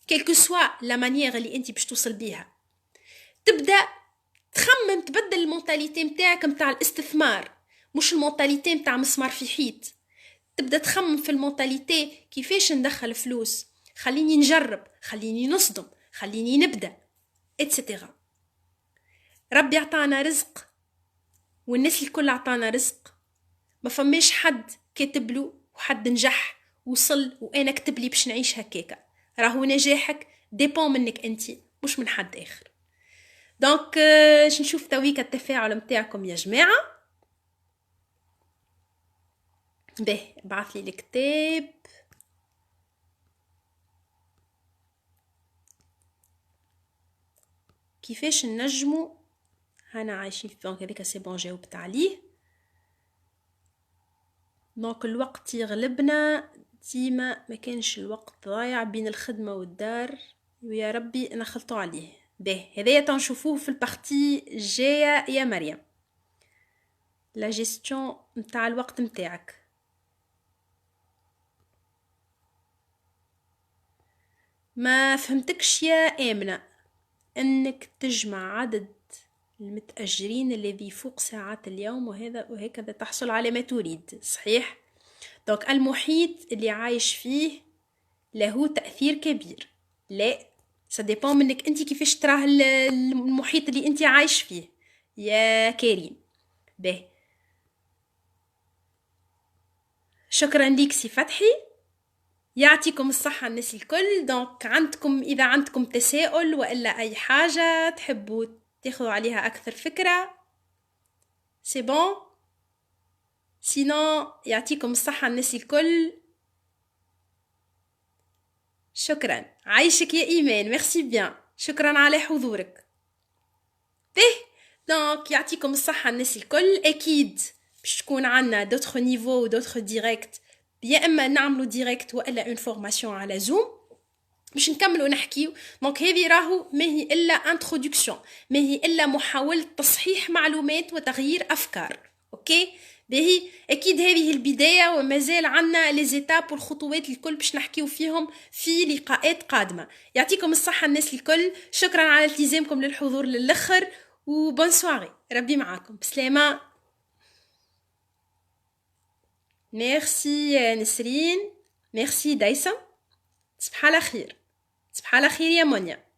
كيلكو سوا لا مانيير اللي انت باش توصل بيها. تبدا تخمم تبدل المونتاليتي متاعك متاع الاستثمار، مش المونتاليتي متاع مسمار في حيط. تبدا تخمم في المونتاليتي كيفاش ندخل فلوس، خليني نجرب، خليني نصدم، خليني نبدا اتسيتيرا. ربي عطانا رزق والناس الكل عطانا رزق، ما فماش حد كاتب له وحد نجح وصل وانا كتب لي باش نعيش هكاكا. راهو نجاحك ديبون منك انت مش من حد اخر. دونك باش نشوف تويكا التفاعل متاعكم يا جماعه. به بعث لي الكتاب. كيفاش نجمو هنا عايشين في دونك هذيك سي بون جاوبت عليه. دونك الوقت يغلبنا ديما، ما كانش الوقت ضايع بين الخدمه والدار، ويا ربي نخلطوا عليه. به هذايا تنشوفوه في البارتي الجايه يا مريم، لا جيستيون نتاع الوقت نتاعك. ما فهمتكش يا آمنة، انك تجمع عدد المتأجرين الذي يفوق ساعات اليوم وهكذا تحصل على ما تريد، صحيح؟ دونك المحيط اللي عايش فيه له تأثير كبير. لا، سديبون منك انت كيفاش تراه المحيط اللي انت عايش فيه يا كريم. به شكرا ليك سي فتحي، يعطيكم الصحة الناس الكل. دونك عندكم إذا عندكم تساؤل وإلا أي حاجة تحبوا تاخذوا عليها أكثر فكرة سي بون، سينو يعطيكم الصحة الناس الكل. شكرا، عايشك يا إيمان، ميرسي بيان، شكرا على حضورك. به دونك يعطيكم الصحة الناس الكل. أكيد باش تكون عنا دوتر نيفو ودوتر ديريكت، يا اما نعملو ديريكت والا اون فورماسيون على زوم باش نكملوا نحكيو. دونك هذه راهو ما هي الا انتروداكسيون، ما هي الا محاوله تصحيح معلومات وتغيير افكار. اوكي باهي، اكيد هذه البدايه ومازال عنا لي زيتاب والخطوات الكل باش نحكيو فيهم في لقاءات قادمه. يعطيكم الصحه الناس الكل، شكرا على التزامكم للحضور للاخر، وبون سواري، ربي معاكم، بسلامه. ميرسي نسرين، ميرسي دايسة، تصبح على خير، تصبح على خير يا مونيا.